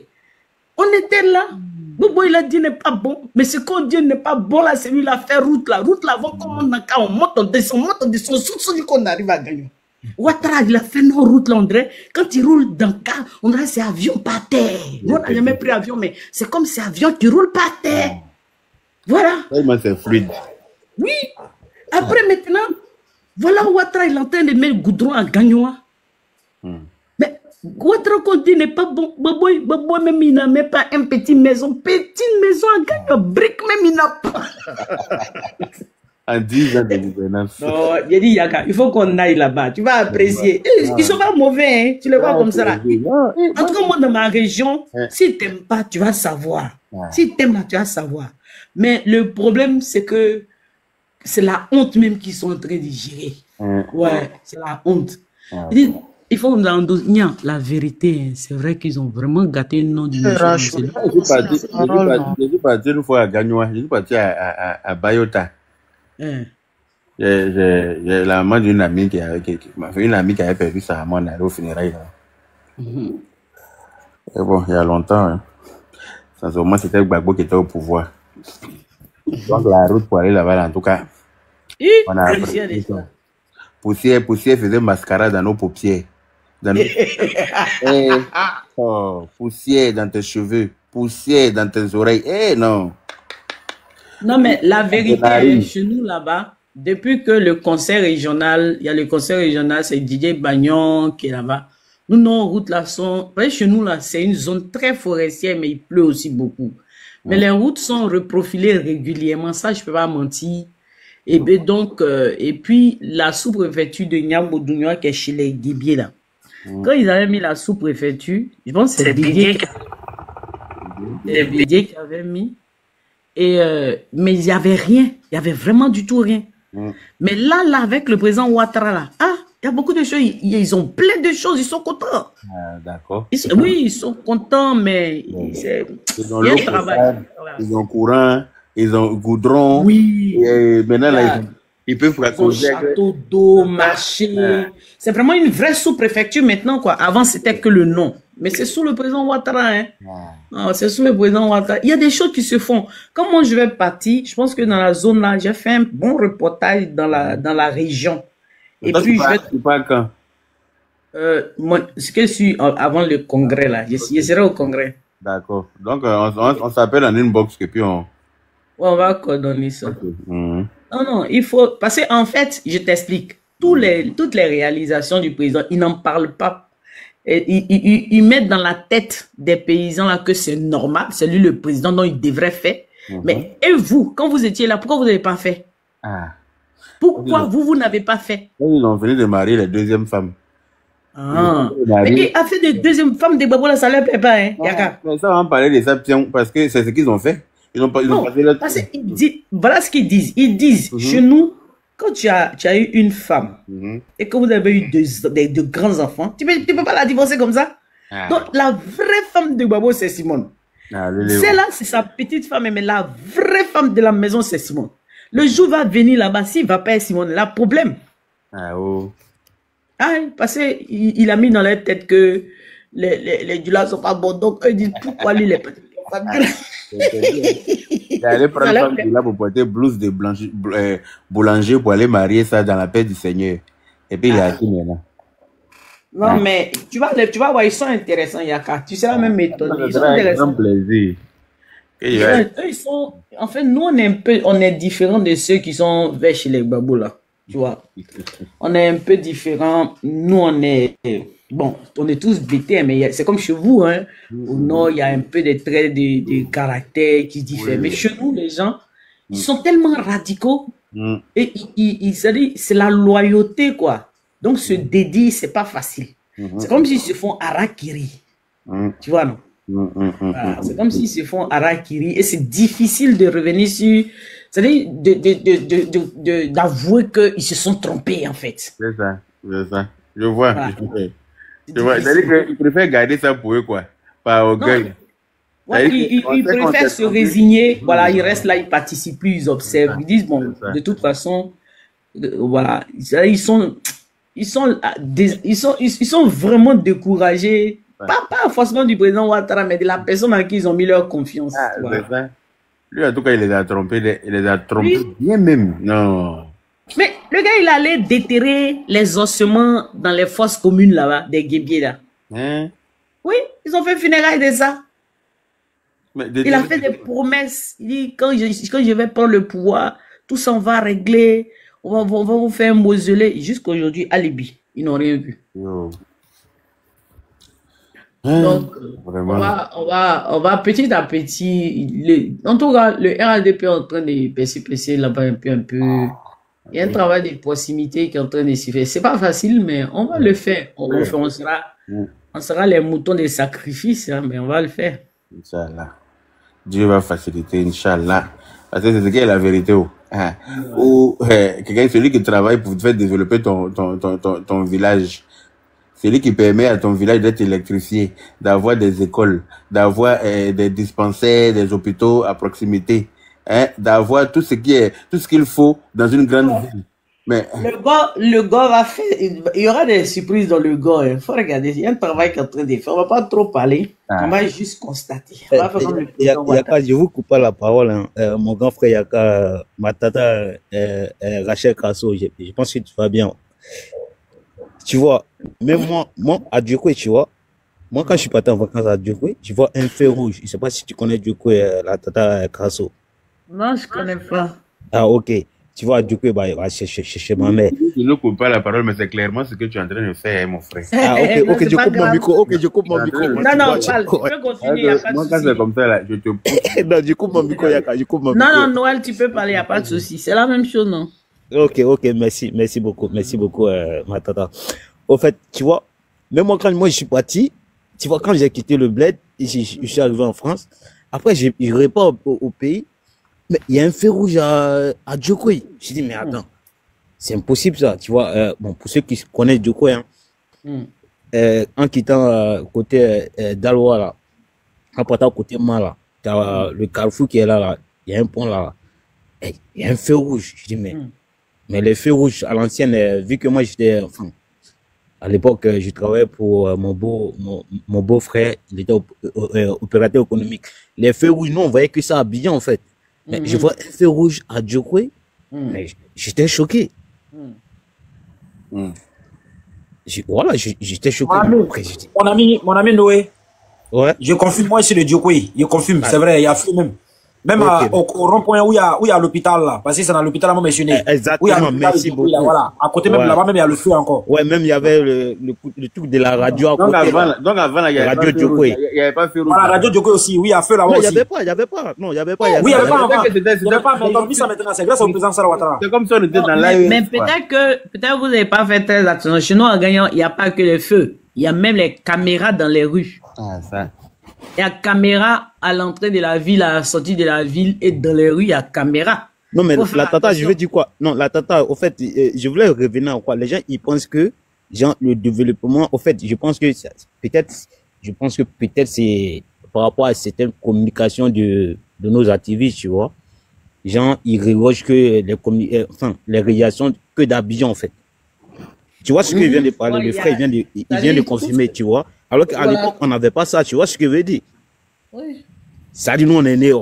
On était là. Bobo, il a dit n'est pas bon. Mais ce qu'on dit n'est pas bon là, c'est lui qui a fait route là. Route là, on monte, on descend, surtout qu'on arrive à gagner. Ouattara, il a fait nos routes là, on dirait. Quand il roule dans le car, on dirait c'est avion par terre. Nous, on n'a jamais pris avion, mais c'est comme c'est avion qui roule par terre. Voilà. Tellement c'est fluide. Oui. Après, maintenant, voilà Ouattara, il est en train de mettre le goudron à Gagnoa. Mais Ouattara, qu'on dit, n'est pas bon. Bobo, même, il n'a même pas une petite maison. Petite maison à Gagnoa. Brique, même, il n'a pas. En 10 ans de gouvernance. Non, j'ai dit, Yaka, il faut qu'on aille là-bas. Tu vas apprécier. Ils ne sont pas mauvais, hein. Tu les vois comme ça là. En tout cas, moi, dans ma région, si tu n'aimes pas, tu vas savoir. Si tu aimes là, tu vas savoir. Mais le problème, c'est que c'est la honte même qu'ils sont en train de gérer. Ouais, c'est la honte. Il faut nous en donner la vérité. C'est vrai qu'ils ont vraiment gâté le nom du monsieur. Je suis parti une fois à Gagnoa. Je suis parti à Bayota. J'ai la maman d'une amie qui m'a fait une amie qui avait perdu sa maman on allait au funérailles. Et bon, il y a longtemps, hein. Sincèrement, c'était Gbagbo qui était au pouvoir. Donc la route pour aller là-bas, en tout cas, on a appris. Poussière faisait mascara dans nos paupières. Poussière dans tes cheveux, poussière dans tes oreilles. Non. Non, mais la vérité, chez nous là-bas, depuis que le conseil régional, il y a le conseil régional, c'est Didier Bagnon qui est là-bas. Nous, nos routes là sont, chez nous là, c'est une zone très forestière, mais il pleut aussi beaucoup. Mais les routes sont reprofilées régulièrement, ça je peux pas mentir. Et bien donc, et puis la sous-préfecture de Niamboudounia qui est chez les Guibiers là. Quand ils avaient mis la sous-préfecture, je pense que c'est Didier qui avait mis. Et, mais il n'y avait rien, il n'y avait vraiment du tout rien. Mais là, avec le président Ouattara là, il y a beaucoup de choses, ils ont plein de choses, ils sont contents. D'accord. Oui, ils sont contents, mais ils ont l'eau, ils ont courant, ils ont goudron. Oui. Et maintenant, là, ils peuvent raconter. Château d'eau, marché. C'est vraiment une vraie sous-préfecture maintenant, quoi. Avant, c'était que le nom. Mais c'est sous le président Ouattara, hein. C'est sous le président Ouattara. Il y a des choses qui se font. Comme moi, je vais partir, je pense que dans la zone là, j'ai fait un bon reportage dans la région. Et puis, tu pars quand? Moi, ce que je suis avant le congrès là, je serai au congrès. D'accord. Donc, on s'appelle en inbox et puis on va coordonner ça. Okay. Non, il faut... Parce qu'en fait, je t'explique. Toutes les réalisations du président, ils n'en parlent pas. Ils mettent dans la tête des paysans là que c'est normal, c'est lui le président, donc il devrait faire. Mais et vous, quand vous étiez là, pourquoi vous n'avez pas fait? Pourquoi vous n'avez pas fait? Ils ont venu de marier la deuxième femme. Mais il a fait des deuxièmes femmes de Gbagbo, ça ne leur plaît pas, hein, Yaka. Mais ça, on va parler de ça, parce que c'est ce qu'ils ont fait. Ils ont passé leur... Voilà ce qu'ils disent. Ils disent, chez nous, quand tu as eu une femme et que vous avez eu de grands enfants, tu peux pas la divorcer comme ça. Donc, la vraie femme de Gbagbo, c'est Simone. Celle-là, c'est sa petite femme, mais la vraie femme de la maison, c'est Simone. Le jour va venir là-bas, s'il ne va pas être Simone, il a problème. Parce qu'il a mis dans leur tête que les Dula ne sont pas bons. Donc, eux disent pourquoi lui, les petites femmes. Il allait prendre une femme Dula pour porter blouse de boulanger pour aller marier ça dans la paix du Seigneur. Et puis, il a dit maintenant. Non, mais tu vas voir, ils sont intéressants, Yaka. Tu seras même étonné. Ils sont intéressants. Plaisir. Ils sont, en fait, nous, on est différents de ceux qui sont vers chez les Gbagbo, là. Tu vois, on est un peu différents. Nous, on est tous bêtés, mais c'est comme chez vous, hein. Au nord, il y a un peu des traits de caractère qui diffèrent. Mais chez nous, les gens, ils sont tellement radicaux. Et c'est la loyauté, quoi. Donc, se dédier, c'est pas facile. C'est comme s'ils se font harakiri. Tu vois, non? Voilà, c'est comme s'ils se font harakiri et c'est difficile de revenir sur... C'est-à-dire d'avouer qu'ils se sont trompés, en fait. C'est ça, c'est ça. Je vois. Voilà. Je vois. C'est-à-dire qu'ils préfèrent garder ça pour eux, quoi. Par orgueil. Ouais, ils préfèrent se résigner. Voilà, ils restent là, ils participent plus, ils observent. Ils disent, bon, de toute façon, voilà, ils sont vraiment découragés. Pas forcément du président Ouattara, mais de la personne à qui ils ont mis leur confiance. Voilà. C'est ça. Lui, en tout cas, il les a trompés. Il les a trompés bien même. Non. Mais le gars, il allait déterrer les ossements dans les fosses communes là-bas, des guébiers là. Hein? Oui, ils ont fait funérailles de ça. Mais Il a fait des promesses. Il dit, quand je vais prendre le pouvoir, tout ça, on va régler. On va vous faire un mausolée. Jusqu'aujourd'hui, alibi. Ils n'ont rien vu. Yo. Donc, Vraiment. on va petit à petit. En tout cas, le RADP est en train de percer là-bas un peu. Il y a un travail de proximité qui est en train de s'y faire. C'est pas facile, mais on va le faire. On sera les moutons des sacrifices, hein, mais on va le faire. Inch'Allah. Dieu va faciliter, Inch'Allah. Parce que c'est ce qui est la vérité. Ou quelqu'un, celui qui travaille pour te faire développer ton village. Celui qui permet à ton village d'être électrifié, d'avoir des écoles, d'avoir des dispensaires, des hôpitaux à proximité, d'avoir tout ce qu'il faut dans une grande ville. Mais le gars va faire, il y aura des surprises dans le gars. Il faut regarder, il y a un travail qu'il est en train de faire. On va pas trop parler, on va juste constater. Yaka, je vous coupe pas la parole, hein. Mon grand frère Yaka, ma tata Rachel Kasso, je pense que tu vas bien. Tu vois, même moi, à Djokwe, tu vois, moi, quand je suis parti en vacances à Djokwe, je vois un feu rouge. Je sais pas si tu connais Djokwe, la tata Kasso. Non, je connais pas. Ah, ok. Tu vois, du coup, bah, chez ma mère. Je ne coupe pas la parole, mais c'est clairement ce que tu es en train de faire, mon frère. Ah, ok, je coupe mon micro. Ok, je coupe mon micro. Non, parle. Tu peux continuer, il n'y a pas de souci. Moi, quand c'est comme ça, là, je te pousse. Non, je coupe mon micro, Yaka, je coupe mon micro. Non, Noël, tu peux parler, il n'y a pas de souci. C'est la même chose, non? Ok, merci beaucoup, ma tata. Au fait, tu vois, même moi, quand je suis parti, tu vois, quand j'ai quitté le bled, je suis arrivé en France, après, je repars au pays, mais il y a un feu rouge à Djokwe. Je dis, mais attends, c'est impossible ça, tu vois. Bon, pour ceux qui connaissent Djokwe, hein, en quittant côté Daloa, là, en partant côté Mala, tu as le carrefour qui est là, il y a un pont là, il y a un feu rouge. Je dis, mais les feux rouges à l'ancienne, vu que moi j'étais, enfin, à l'époque, je travaillais pour mon beau-frère, il était opérateur économique. Les feux rouges, nous, on voyait que ça à Abidjan, en fait. Mais je vois un feu rouge à Djokwe, mais j'étais choqué. Voilà, j'étais choqué. Mon ami Noé, ouais. Je confirme, moi, c'est le Djokwe. Je confirme, c'est vrai, il y a feu même. Même au rond-point où il y a l'hôpital là, parce que c'est dans l'hôpital là, mentionné. Exactement, merci beaucoup. Là, voilà. À côté même là-bas, même il y a le feu encore. Ouais, même il y avait le truc de la radio à donc côté. Donc avant, il y avait radio Djokwe. Il n'y avait pas feu rouge. Voilà, radio Djokwe aussi, oui, il y a feu là-bas aussi. Il n'y avait pas. Non, il n'y avait pas. Oui, il n'y avait pas avant. Il n'y avait pas, mais on a mis ça maintenant, c'est grâce au président Sala Ouattara. C'est comme ça, on était dans l'AE. Mais peut-être vous n'avez pas fait très attention. Chez nous, en gagnant, il n'y a pas que les feux. Il y a même les caméras dans les rues. Ah, ça. Il y a caméra à l'entrée de la ville, à la sortie de la ville et dans les rues, il y a caméra. Non, mais la tata, je veux dire quoi? Non, la tata, au fait, je voulais revenir à quoi? Les gens, ils pensent que, genre, le développement, au fait, je pense que peut-être c'est par rapport à certaines communications de nos activistes, tu vois. Genre, ils rerochent que les réactions que d'Abidjan, en fait. Tu vois ce qu'il vient de parler, le frère, il vient de confirmer, tu vois. Alors qu'à l'époque, on n'avait pas ça, tu vois ce que je veux dire? Oui. Ça dit, nous, on est né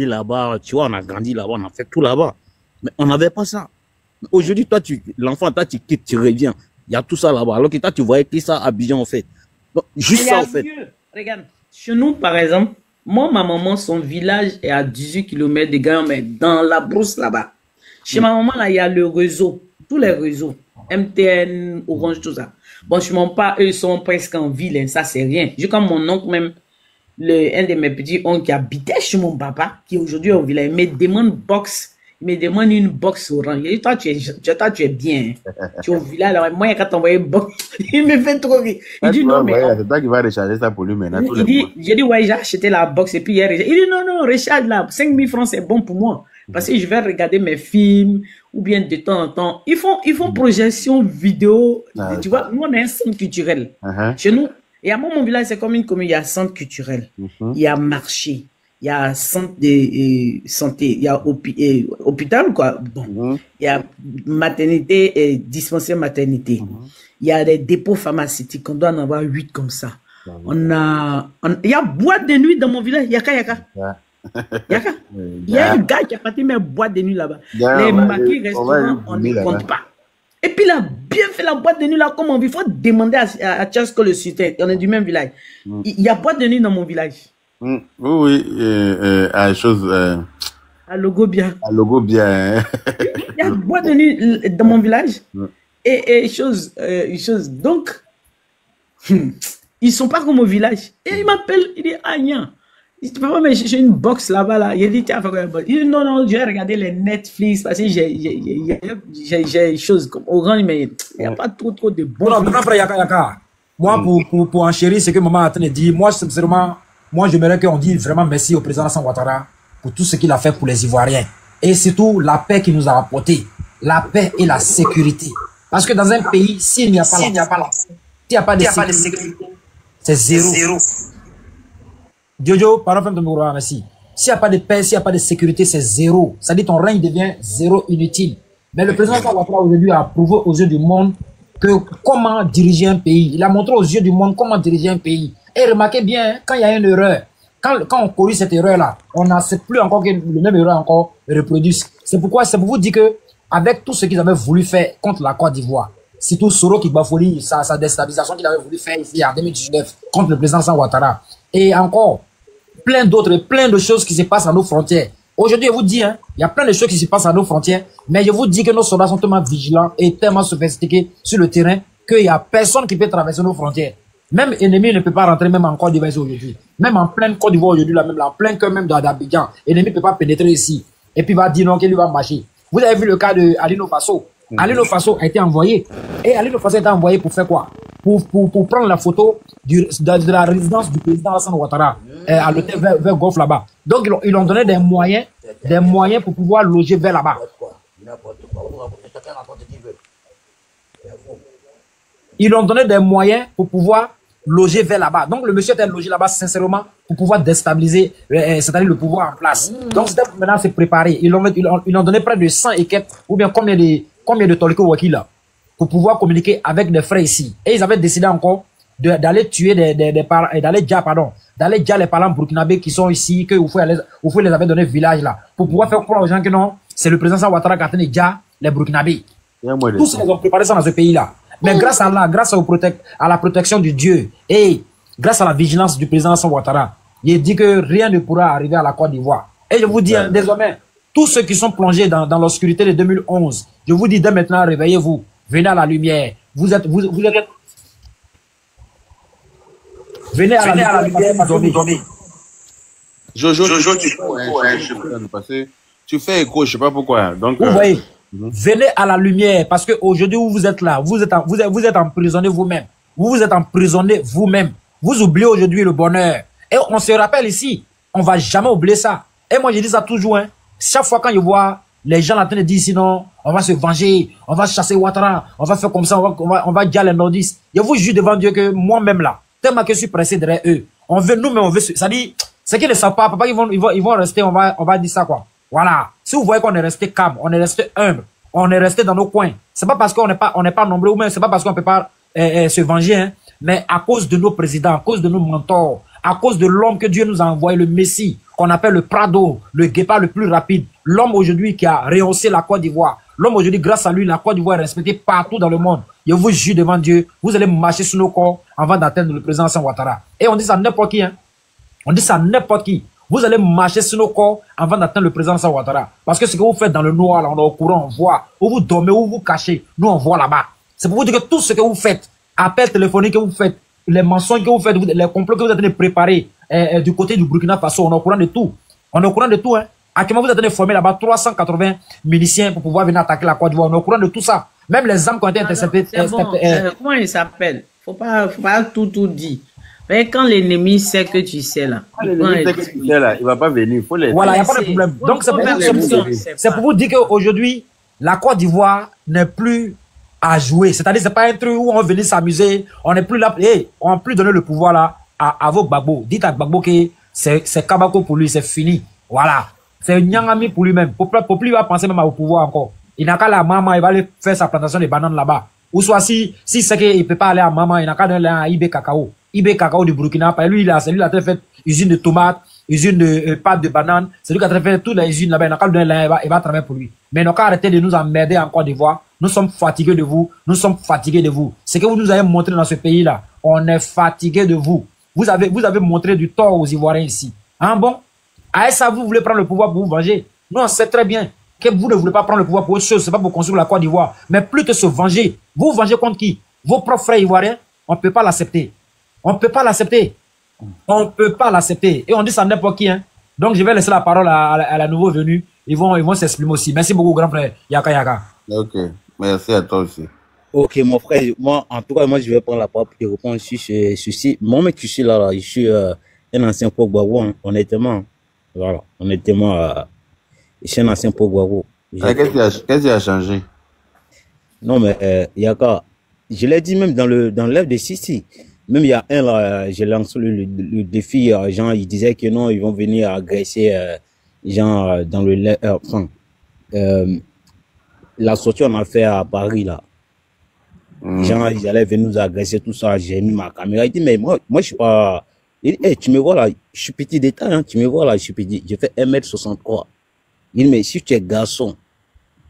là-bas, tu vois, on a grandi là-bas, on a fait tout là-bas. Mais on n'avait pas ça. Aujourd'hui, toi, l'enfant, toi, tu quittes, tu reviens. Il y a tout ça là-bas. Alors que toi, tu voyais que ça à Abidjan, en fait. Donc, juste ça, en fait. Regarde, chez nous, par exemple, moi, ma maman, son village est à 18 km de Gaillon, mais dans la brousse là-bas. Chez ma maman, là, il y a le réseau, tous les réseaux. MTN, Orange, tout ça. Bon, je m'en pas, eux, ils sont presque en ville, hein, ça c'est rien. J'ai comme mon oncle même, un de mes petits oncles qui habitait chez mon papa, qui aujourd'hui est en ville, il me demande box, Il me demande une box orange. Il dit, toi, tu es bien. Tu es au village, là. Moi, quand t'envoies une box, il me fait trop rire. Il dit, non, mais. C'est toi qui vas recharger ça pour lui maintenant. J'ai dit, ouais, j'ai acheté la box et puis il dit, non, recharge là. 5 000 francs, c'est bon pour moi. Parce que je vais regarder mes films ou bien de temps en temps. Ils font projection vidéo. Tu vois, nous, on a un centre culturel. Chez nous, et à mon village, c'est comme une commune. Il y a centre culturel. Il y a marché. Il y a centre de santé, il y a hôpital, quoi. Bon. Il y a maternité et dispensaire maternité. Il y a des dépôts pharmaceutiques. On doit en avoir 8 comme ça. Il y a boîte de nuit dans mon village. Yaka. Il y a un gars qui a parti mes boîtes de nuit là-bas. Les maquis restaurants, on ne compte pas. Et puis il a bien fait la boîte de nuit là, comme on veut. Il faut demander à Tchasko le sultan. On est du même village. Il y a boîte de nuit dans mon village. Oui, à chose. À Logobia. À Logobia. Il y a une boîte de nuit dans mon village. Et chose. Donc, ils sont pas comme au village. Et il m'appelle, il dit, ah, non. Il dit, papa, mais j'ai une box là-bas, là. Il dit, tiens, il dit, non, je vais regarder les Netflix parce que j'ai choses comme Orange, mais il n'y a pas trop de bons. Non, grand frère Yaka. Moi, pour enchérir ce que maman a train de dire, moi, sincèrement, moi, j'aimerais qu'on dise vraiment merci au président Alassane Ouattara pour tout ce qu'il a fait pour les Ivoiriens. Et surtout, la paix qu'il nous a apporté. La paix et la sécurité. Parce que dans un pays, s'il n'y a pas de sécurité, c'est zéro. Jojo, pardon, femme de Moura, merci. S'il n'y a pas de paix, s'il n'y a pas de sécurité, c'est zéro. Ça dit ton règne devient zéro, inutile. Mais le président Alassane Ouattara aujourd'hui a prouvé aux yeux du monde que comment diriger un pays. Il a montré aux yeux du monde comment diriger un pays. Et remarquez bien, quand il y a une erreur, quand on corrige cette erreur-là, on n'a plus encore que le même erreur encore reproduise. C'est pourquoi, c'est pour vous dire que, avec tout ce qu'ils avaient voulu faire contre la Côte d'Ivoire, surtout Soro qui bafolie sa déstabilisation qu'il avait voulu faire ici en 2019 contre le président Alassane Ouattara, et encore plein de choses qui se passent à nos frontières. Aujourd'hui, je vous dis, il y a plein de choses qui se passent à nos frontières, mais je vous dis que nos soldats sont tellement vigilants et tellement sophistiqués sur le terrain qu'il n'y a personne qui peut traverser nos frontières. Même ennemi ne peut pas rentrer même en Côte d'Ivoire aujourd'hui. Même en pleine Côte d'Ivoire aujourd'hui, même en plein cœur même d'Abidjan, l'ennemi ne peut pas pénétrer ici. Et puis il va dire non qu'il va marcher. Vous avez vu le cas de Alino Faso. Alino Faso a été envoyé. Et Alino Faso a été envoyé pour faire quoi? Pour prendre la photo de la résidence du président Alassane Ouattara à l'hôtel vers Golf là-bas. Donc ils ont donné des moyens pour pouvoir loger vers là-bas. Ils ont donné des moyens pour pouvoir loger vers là-bas. Donc le monsieur était logé là-bas sincèrement pour pouvoir déstabiliser, c'est-à-dire le pouvoir en place. Donc c'était maintenant c'est préparé. Ils ont donné près de 100 équipes ou bien combien de Toliko Waki là pour pouvoir communiquer avec des frères ici. Et ils avaient décidé encore d'aller tuer d'aller dire les parents burkinabés qui sont ici, que vous les avez donné village là, pour pouvoir faire croire aux gens que non, c'est le président Ouattara qui a tenu déjà les burkinabés. Tous ils ont préparé ça dans ce pays là. Mais grâce à Allah, grâce à la protection du Dieu et grâce à la vigilance du président Alassane Ouattara, il dit que rien ne pourra arriver à la Côte d'Ivoire. Et je vous dis désormais, tous ceux qui sont plongés dans l'obscurité de 2011, je vous dis dès maintenant, réveillez-vous, venez à la lumière. Vous êtes venez à la lumière, dormez. Jojo, tu fais écho, je sais pas pourquoi. Donc, vous voyez. Venez à la lumière parce qu'aujourd'hui où vous êtes là, vous êtes emprisonné vous-même. Vous êtes emprisonné vous-même. Vous oubliez aujourd'hui le bonheur. Et on se rappelle ici, on va jamais oublier ça. Et moi je dis ça toujours. Chaque fois quand je vois les gens en train de dire sinon, on va se venger, on va chasser Ouattara, on va faire comme ça, on va dire les nordistes. Je vous jure devant Dieu que moi-même là, tellement que je suis pressé derrière eux, on veut nous-mêmes, on veut. Ça dit, c'est qu'ils ne savent pas, papa, ils vont rester, on va dire ça quoi. Voilà. Si vous voyez qu'on est resté calme, on est resté humble, on est resté dans nos coins, c'est pas parce qu'on n'est pas nombreux ou même c'est pas parce qu'on peut pas se venger, mais à cause de nos présidents, à cause de nos mentors, à cause de l'homme que Dieu nous a envoyé, le Messie, qu'on appelle le Prado, le guépard le plus rapide, l'homme aujourd'hui qui a rehaussé la Côte d'Ivoire, l'homme aujourd'hui grâce à lui, la Côte d'Ivoire est respectée partout dans le monde. Je vous jure devant Dieu, vous allez marcher sur nos corps avant d'atteindre le président Alassane Ouattara. Et on dit ça à n'importe qui, on dit ça à n'importe qui. Vous allez marcher sur nos corps avant d'atteindre le président Alassane Ouattara. Parce que ce que vous faites dans le noir, là, on est au courant, on voit. Où vous dormez, où vous cachez, nous on voit là-bas. C'est pour vous dire que tout ce que vous faites, appels téléphoniques que vous faites, les mensonges que vous faites, les complots que vous êtes en train de préparer du côté du Burkina Faso, on est au courant de tout. On est au courant de tout. Actuellement, vous êtes en train de former là-bas 380 miliciens pour pouvoir venir attaquer la Côte d'Ivoire. On est au courant de tout ça. Même les armes qui ont été interceptées. Comment il s'appelle? Faut pas tout dire. Mais quand l'ennemi sait que tu sais là. L'ennemi sait que tu sais là, il va pas venir. Il faut les. Voilà, il n'y a pas de problème. Donc, c'est pour vous dire qu'aujourd'hui, la Côte d'Ivoire n'est plus à jouer. C'est-à-dire, c'est pas un truc où on va venir s'amuser. On n'est plus là. On n'a plus donné le pouvoir là à vos Gbagbo. Dites à Gbagbo que c'est Kabako pour lui, c'est fini. Voilà. C'est Nyangami pour lui-même. Pour plus, il va penser même au pouvoir encore. Il n'a qu'à aller à Mama, il va aller faire sa plantation de bananes là-bas. Ou soit si c'est qu'il ne peut pas aller à Mama, il n'a qu'à aller à IB Cacao. IB Cacao du Burkina. Lui, c'est lui qui a fait usine de tomates, usine de pâtes de bananes. C'est lui qui a fait toutes les usines là-bas. Il n'a qu'à donner là, il va travailler pour lui. Mais il n'a qu'à arrêter de nous emmerder en Côte d'Ivoire. Nous sommes fatigués de vous. Nous sommes fatigués de vous. Ce que vous nous avez montré dans ce pays-là, on est fatigués de vous. Vous avez montré du tort aux Ivoiriens ici. Hein, bon? À ça, vous voulez prendre le pouvoir pour vous venger. Nous, on sait très bien que vous ne voulez pas prendre le pouvoir pour autre chose. C'est pas pour construire la Côte d'Ivoire. Mais plus que se venger. Vous vengez contre qui? Vos propres frères ivoiriens? On ne peut pas l'accepter. On ne peut pas l'accepter. On ne peut pas l'accepter. Et on dit ça n'importe qui. Hein. Donc, je vais laisser la parole à la nouveau venue. Ils vont s'exprimer aussi. Merci beaucoup, grand frère Yaka Yaka. Ok. Merci à toi aussi. Ok, mon frère, en tout cas, je vais prendre la parole pour te répondre sur ceci. Moi, mais tu sais, là, je suis un ancien Pogbago, hein, honnêtement. Voilà, honnêtement, je suis un ancien Pogbago. Qu'est-ce qui a changé? Non, mais Yaka, je l'ai dit même dans le live de Sissi. Même il y a un là, j'ai lancé le défi, genre, il disait que non, ils vont venir agresser, genre, dans le la sortie on a fait à Paris là. Genre, ils allaient venir nous agresser, tout ça. J'ai mis ma caméra. Il dit, mais moi, je suis pas. Il dit, hey, tu me vois là, je suis petit détail, hein, tu me vois là, je suis petit. Je fais 1m63. Il dit, mais si tu es garçon,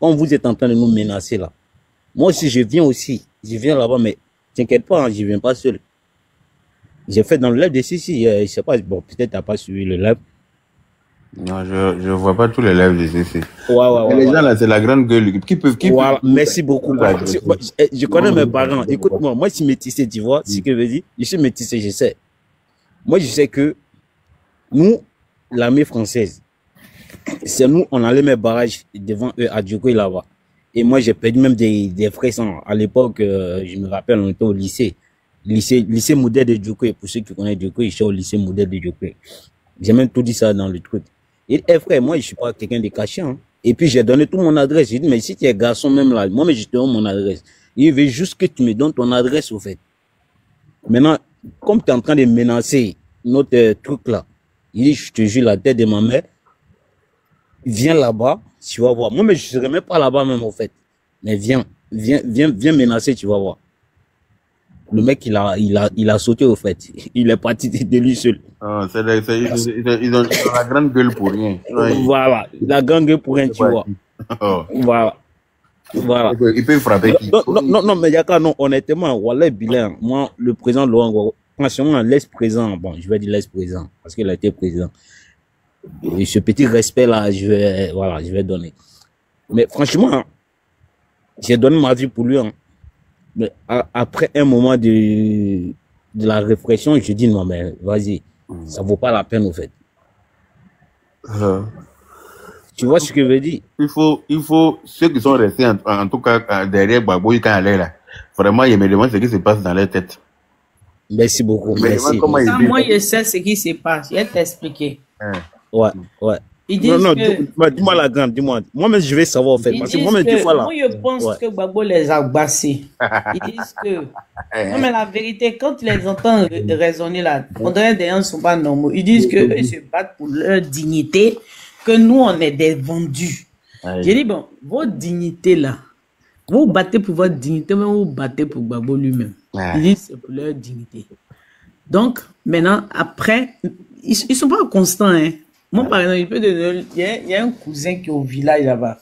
quand vous êtes en train de nous menacer là, moi aussi, je viens là-bas, mais t'inquiète pas, hein, je viens pas seul. J'ai fait dans le live de Sissi, je sais pas, bon, peut-être t'as pas suivi le live. Non, je vois pas tous les lives de Sissi. Ouais, les gens là, c'est la grande gueule. Qui peuvent merci beaucoup. Je connais mes parents. Écoute-moi, moi, je suis métissé, tu vois, ce que je veux dire. Je suis métissé, je sais. Moi, je sais que nous, l'armée française, c'est nous, on allait mettre barrage devant eux à Djokoy là-bas. Et moi, j'ai perdu même des frères sans. À l'époque, je me rappelle, on était au lycée. Lycée modèle de Djokoy. Pour ceux qui connaissent Djokoy, je suis au lycée modèle de Djokoy. J'ai même tout dit ça dans le truc. Et frère, moi, je suis pas quelqu'un de caché, hein. Et puis, j'ai donné tout mon adresse. J'ai dit, mais si tu es garçon même là, moi, mais je te donne mon adresse. Il veut juste que tu me donnes ton adresse, au fait. Maintenant, comme tu es en train de menacer notre truc là, il dit, je te jure la tête de ma mère, viens là-bas, tu vas voir. Moi, mais je serai même pas là-bas même, au fait. Mais viens menacer, tu vas voir. Le mec, il a sauté, au fait. Il est parti de lui seul. Ah, ils ont la grande gueule pour rien. Voilà. La grande gueule pour rien, tu vois. Oh. Voilà. Il peut frapper qui? Non, mais Yaka, non, honnêtement, Wallah Bilan, moi, le président Laurent Gbagbo, franchement, l'ex-président, bon, je vais dire l'ex-président, parce qu'il a été président. Et ce petit respect là, je vais donner. Mais franchement, j'ai donné ma vie pour lui, hein. Mais après un moment de la réflexion, je dis non, mais vas-y, ça vaut pas la peine, au fait. Tu vois ce que je veux dire? Il faut, ceux qui sont restés, en tout cas, derrière Gbagbo, quand elle est là, vraiment, ils me demandent ce qui se passe dans leur tête. Merci beaucoup. Merci. Moi, je sais ce qui se passe. Je vais t'expliquer. Ouais. Ils disent dis-moi la grande, dis-moi. Moi-même, je vais savoir, en fait. Parce que moi-même, des fois, là. Moi, je pense que Gbagbo les a bassés. Ils disent que. Non, mais la vérité, quand tu les entends raisonner là, on dirait des gens ne sont pas normaux. Ils disent qu'eux, ils se battent pour leur dignité, que nous, on est des vendus. J'ai dit, bon, votre dignité là, vous battez pour votre dignité, mais vous battez pour Gbagbo lui-même. Ils disent c'est pour leur dignité. Donc, maintenant, après, ils ne sont pas constants, hein. Moi, par exemple, il y a un cousin qui est au village là-bas.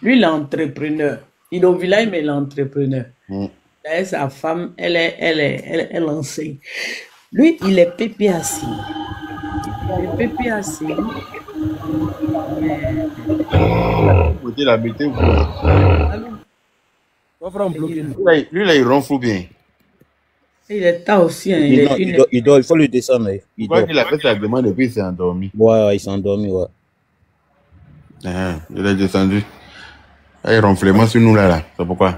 Lui, il est entrepreneur. Il est au village, mais il est entrepreneur. D'ailleurs, sa femme, elle enseigne. Lui, il est PPAC. Il est PPAC. Lui, là, il ronfle bien. Il est tard aussi. Hein. Il faut le descendre. Il croit qu'il a fait sa demande et puis il s'est endormi. Ouais, il s'est endormi, ouais. Il est descendu. Il ronflement sur nous là. C'est pourquoi.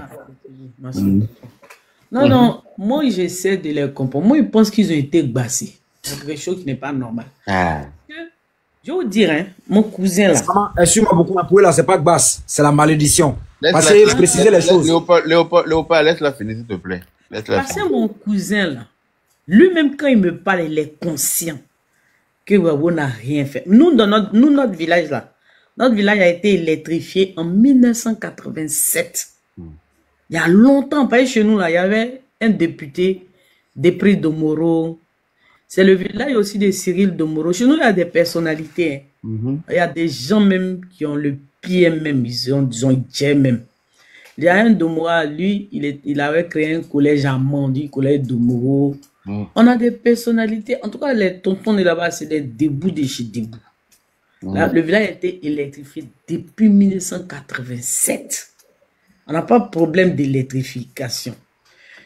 Non, moi j'essaie de les comprendre. Moi, je pense qu'ils ont été bassés. C'est quelque chose qui n'est pas normal. Je vais vous dire, hein, mon cousin là. Excuse-moi beaucoup, ma là, c'est pas basse, c'est la malédiction. Parce que préciser les choses. Léopold, laisse-la finir, s'il te plaît. Parce que mon cousin là, lui-même quand il me parle, il est conscient que Wabo n'a rien fait. Nous, notre village là, notre village a été électrifié en 1987. Il y a longtemps, pas chez nous là, il y avait un député, Desprez Domoro. C'est le village aussi de Cyril Domoro. Chez nous, il y a des personnalités. Il y a des gens même qui ont le pied même, ils ont même. Il y a un Domoro, lui, il avait créé un collège à Mandi, collège Domoro. On a des personnalités. En tout cas, les tontons de là-bas, c'est des débuts de chez debout. Là, le village a été électrifié depuis 1987. On n'a pas de problème d'électrification.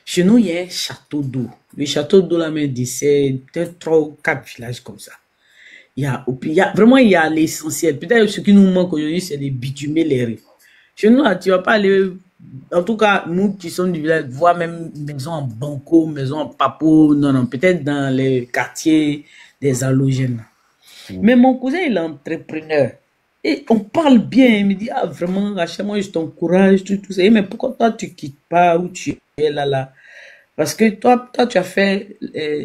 Chez nous, il y a un château d'eau. Le château d'eau, là, c'est peut-être 3 ou 4 villages comme ça. Vraiment, il y a l'essentiel. Peut-être ce qui nous manque aujourd'hui, c'est de bitumer les rues. Chez nous, là, tu ne vas pas aller, en tout cas, nous qui sommes du village, voir même maison en banco, maison en papo, non, peut-être dans les quartiers des halogènes. Mais mon cousin, il est entrepreneur. Et on parle bien, il me dit, ah vraiment, Rachel, moi je t'encourage, tout ça. Mais pourquoi toi tu quittes pas où tu es là? Parce que toi tu as fait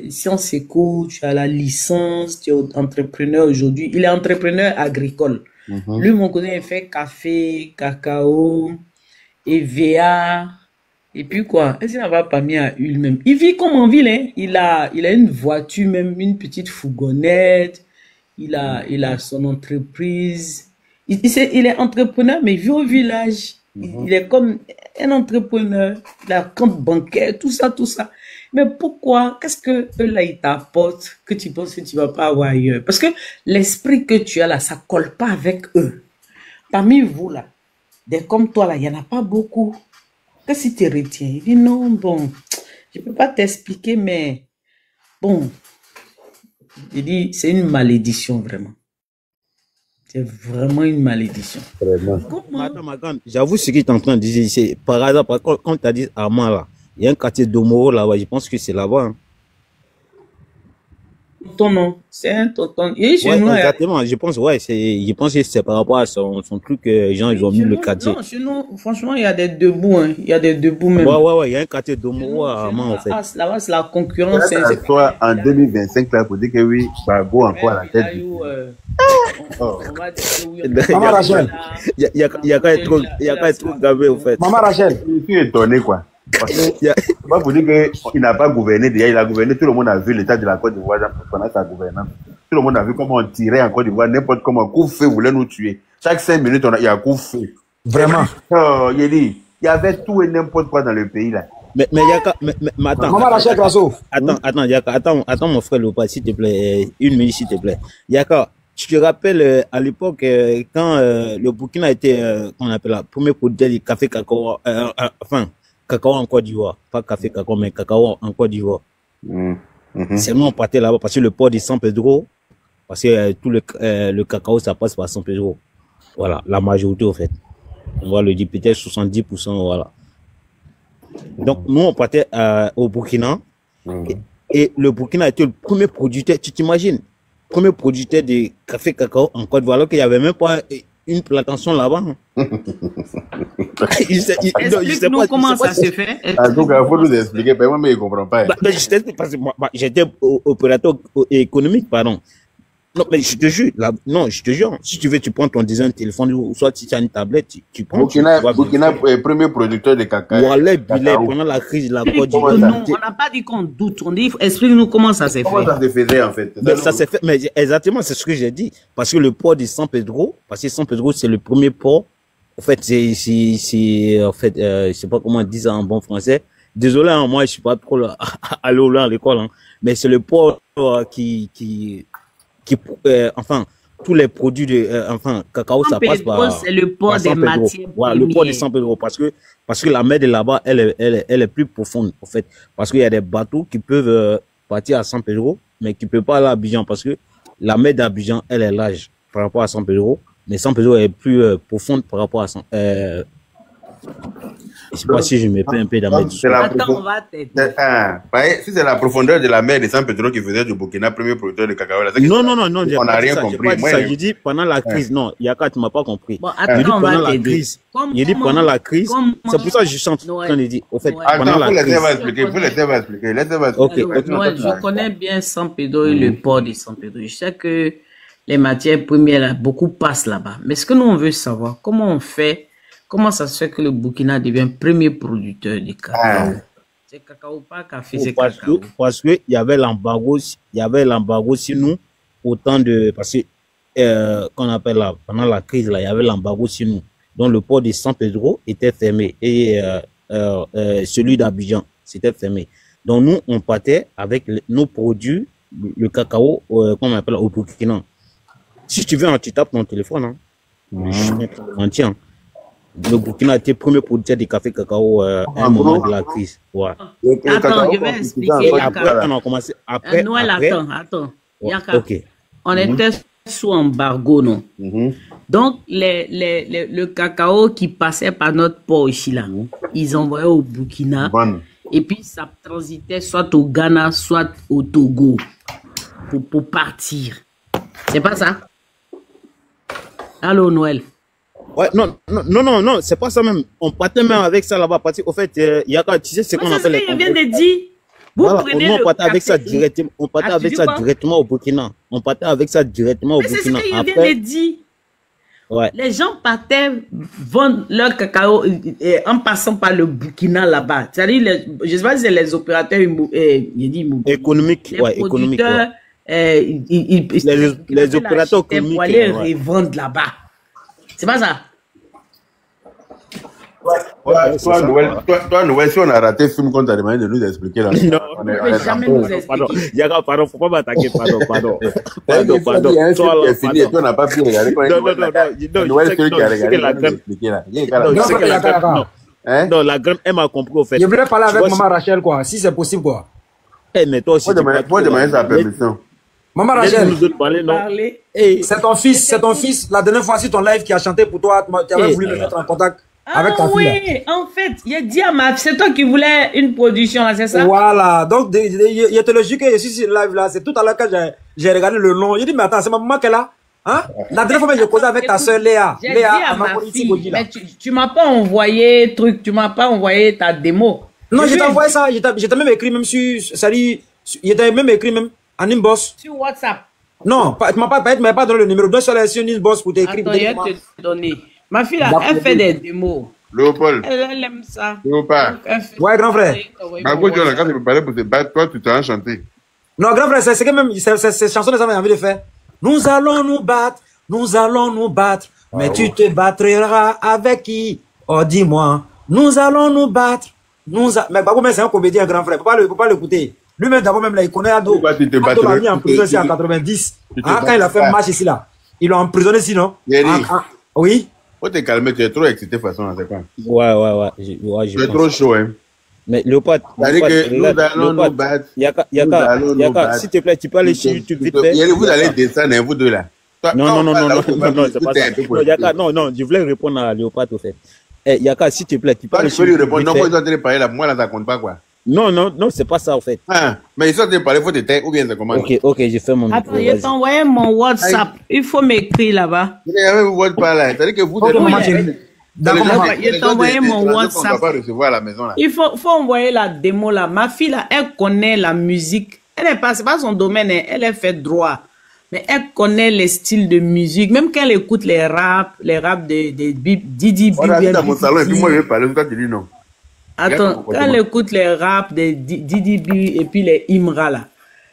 sciences éco, tu as la licence, tu es entrepreneur aujourd'hui. Il est entrepreneur agricole. Lui, mon cousin, il fait café, cacao, EVA, et puis quoi? Est-ce qu'il n'a pas mis à huile même? Il vit comme en ville, hein? Il a une voiture, même une petite fourgonnette. Il a son entreprise. Il est entrepreneur, mais il vit au village. Il est comme un entrepreneur. Il a un compte bancaire, tout ça. Mais pourquoi? Qu'est-ce que eux là, ils t'apportent que tu penses que tu vas pas avoir ailleurs? Parce que l'esprit que tu as là, ça colle pas avec eux. Parmi vous là, des comme toi là, il y en a pas beaucoup. Qu'est-ce que tu retiens? Il dit non, bon, je peux pas t'expliquer, mais bon. Il dit, c'est une malédiction, vraiment. C'est vraiment une malédiction. Attends, j'avoue ce que tu es en train de dire. C'est par hasard, quand tu as dit Armand, là, il y a un quartier d'Omoro là-bas. Je pense que c'est là-bas. Hein. Non, c'est un tonton. Ouais, exactement, je pense que c'est par rapport à son truc, gens, ils ont mis le quartier. Non, chez nous, franchement, il y a des debout, hein. Il y a des debout même. Ouais, il y a un quartier d'Omoro à Armand, en fait. Là-bas, c'est la concurrence. C'est toi, en 2025, là, pour dire que oui, Bago encore à la tête. On va dire que oui. Maman Rachel. Il y a qu'à être trop gavé, en fait. Maman Rachel. Je suis étonné, quoi. C'est pas pour dire qu'il n'a pas gouverné déjà, il a gouverné, tout le monde a vu l'état de la Côte d'Ivoire pendant sa gouvernance. Tout le monde a vu comment on tirait en Côte d'Ivoire, n'importe comment, coup de feu voulait nous tuer. Chaque 5 minutes, il y a un coup de feu. Vraiment. Il y avait tout et n'importe quoi dans le pays là. Mais attends. Maman Rachel Grasso. Attends, mon frère Lopa, s'il te plaît, une minute, s'il te plaît. Yaka, tu te rappelles à l'époque quand le Burkina était, qu'on appelle la première producteur du café cacao, cacao en Côte d'Ivoire, pas café cacao, mais cacao en Côte d'Ivoire. Seulement on partait là-bas parce que le port de San Pedro, parce que tout le cacao ça passe par San Pedro. Voilà, la majorité au fait. On va le dire peut-être 70%, voilà. Donc nous on partait au Burkina et le Burkina était le premier producteur, tu t'imagines, premier producteur de café cacao en Côte d'Ivoire, alors qu'il n'y avait même pas une plantation là-bas. Explique-nous comment ça se fait. En tout cas, il faut nous expliquer, moi, mais il ne comprend pas. Je t'explique parce que moi, j'étais opérateur économique, pardon. Non, mais je te jure, je te jure, si tu veux, tu prends ton design téléphone, ou soit si tu as une tablette, tu prends. Burkina est premier producteur de cacao. Voilà, pendant la crise de la Côte d'Ivoire. On n'a pas dit qu'on doute, on dit, explique-nous comment ça s'est fait. Comment ça se faisait, en fait? Ça s'est fait, mais exactement, c'est ce que j'ai dit. Parce que le port de San Pedro, c'est le premier port. En fait, en fait, je sais pas comment on dit ça en bon français. Désolé, hein, moi, je suis pas trop allé à l'école, hein, mais c'est le port enfin, tous les produits cacao, ça passe par. C'est le port des matières. Voilà, le port de San Pedro, parce que la mer de là-bas, elle est plus profonde, en fait. Parce qu'il y a des bateaux qui peuvent partir à San Pedro, mais qui ne peuvent pas aller à Abidjan, parce que la mer d'Abidjan, elle est large par rapport à San Pedro. Mais San Pedro est plus profonde par rapport à son... je sais pas si je me plais un peu dans mes... Attends, on va t'aider. Si c'est la profondeur de la mer de San Pedro qui faisait du Burkina premier producteur de cacao, là, non, on n'a rien compris. Je dis pendant la crise, non, Yaka, tu m'as pas compris. Bon, attends, on va t'aider. Il dit pendant la crise, c'est pour ça que je chante quand il dit, au fait, pendant la crise. Vous laissez expliquer. Ok. Noël, je connais bien San Pedro et le port de San Pedro. Je sais que les matières premières, là, beaucoup passent là-bas. Mais ce que nous, on veut savoir, comment on fait, comment ça se fait que le Burkina devient premier producteur de cacao? C'est cacao, pas café, c'est cacao. Parce que il y avait l'embargo sur nous, autant de, parce que, qu'on appelle là, pendant la crise, là, il y avait l'embargo sur nous. Donc, le port de San Pedro était fermé et celui d'Abidjan, c'était fermé. Donc, nous, on partait avec nos produits, le cacao, qu'on appelle au Burkina. Si tu veux, tu tapes ton téléphone, hein. On tient. Le Burkina a été premier producteur de café cacao à un moment de la crise. Ouais. Attends, je vais expliquer. Après, on a commencé. Après, Noël, attends. Ouais, Yaka, ok. on était sous embargo, non? Donc, le cacao qui passait par notre port ici, là, ils envoyaient au Burkina. Et puis, ça transitait soit au Ghana, soit au Togo pour partir. C'est pas ça? Allô, Noël? Ouais, non, c'est pas ça même. On partait même avec ça là-bas. Parce qu'au fait, Yaka, tu sais ce qu'on appelle les contrôles. Je viens de dire. Voilà, on partait avec ça directement. On partait avec ça directement au Burkina. On partait avec ça directement au Burkina. C'est ce que je viens de dire. Ouais. Les gens partaient vendre leur cacao en passant par le Burkina là-bas. C'est-à-dire, je ne sais pas si c'est les opérateurs économiques. Ouais, économiques. Les opérateurs économiques. Pour aller revendre là-bas. C'est pas ça? Toi, Noël, si on a raté le film qu'on t'a demandé de nous expliquer là. Non, on ne peut jamais nous expliquer. Pardon, faut pas m'attaquer, pardon. Pardon. C'est fini et toi, on n'a pas pu regarder. Non, Noël, celui qui a regardé, la graine. Non, la graine, elle m'a compris au fait. Je voudrais parler avec maman Rachel, quoi, si c'est possible, quoi. Mais toi aussi. Moi, demander sa permission. Maman Rachel, c'est ton fils. La dernière fois, sur ton live qui a chanté pour toi, tu avais voulu me mettre en contact avec ta fille. Oui, en fait, il a dit à ma fille, c'est toi qui voulais une production, là, c'est ça? Voilà, donc, il te le dit que je suis sur le live là, c'est tout à l'heure quand j'ai regardé le nom. J'ai dit, mais attends, c'est ma maman qui est là? Hein? La dernière fois, j'ai causé avec ta soeur Léa. J'ai dit à ma fille, mais tu m'as pas envoyé tu m'as pas envoyé ta démo. Non, je t'ai envoyé ça, j'étais même écrit même sur, j'étais même écrit même en inbox. Sur WhatsApp. Non, tu m'as pas donné le numéro. Donne sur une inbox pour t'écrire. Attends, je vais te donner. Ma fille, là, elle fait des démos. Léopold. Elle aime ça. Léopold. Ouais, grand frère. Quand tu peux parler pour te battre, toi, tu t'as chanté. Non, grand frère, c'est que même, ces chansons, les envie de faire. Nous allons nous battre, mais tu te battras avec qui? Oh, dis-moi. Nous allons nous battre. Mais Babou, c'est un comédien, grand frère. Faut pas l'écouter. Lui-même, d'abord, même là, il connaît Ado. Ado l'a mis en prison ici en 90. Quand il a fait un match ici, là. Ils l'ont emprisonné ici, non? Oui. Faut te calmer, tu es trop excité de toute façon, c'est quoi? Ouais. Tu es trop chaud, hein. Mais Léopold, nous allons nous battre. Yaka, s'il te plaît, tu peux aller sur YouTube vite fait. Vous allez descendre, vous deux là. Non, c'est pas ça. Yaka, non, je voulais répondre à Léopold au fait. Yaka, s'il te plaît, tu peux aller sur YouTube. Non, moi, ils ont en parler là, moi là, ça compte pas quoi. Non, c'est pas ça en fait. Mais ils sont en parler, il faut te taire ou bien c'est comment? Ok, j'ai fait mon micro. Attends, je t'ai envoyé mon WhatsApp. Il faut m'écrire là-bas. Vous n'avez pas WhatsApp là. C'est-à-dire que vous je t'ai envoyé mon WhatsApp. On va pas recevoir à la maison là. Il faut envoyer la démo là. Ma fille là, elle connaît la musique. C'est pas son domaine, elle fait droit. Mais elle connaît les styles de musique. Même quand elle écoute les raps de Didi B. Voilà, c'est dans mon salon et puis moi je vais parler, toi tu dis non. Attends, quand elle écoute les raps de Didi B et puis les Imra là,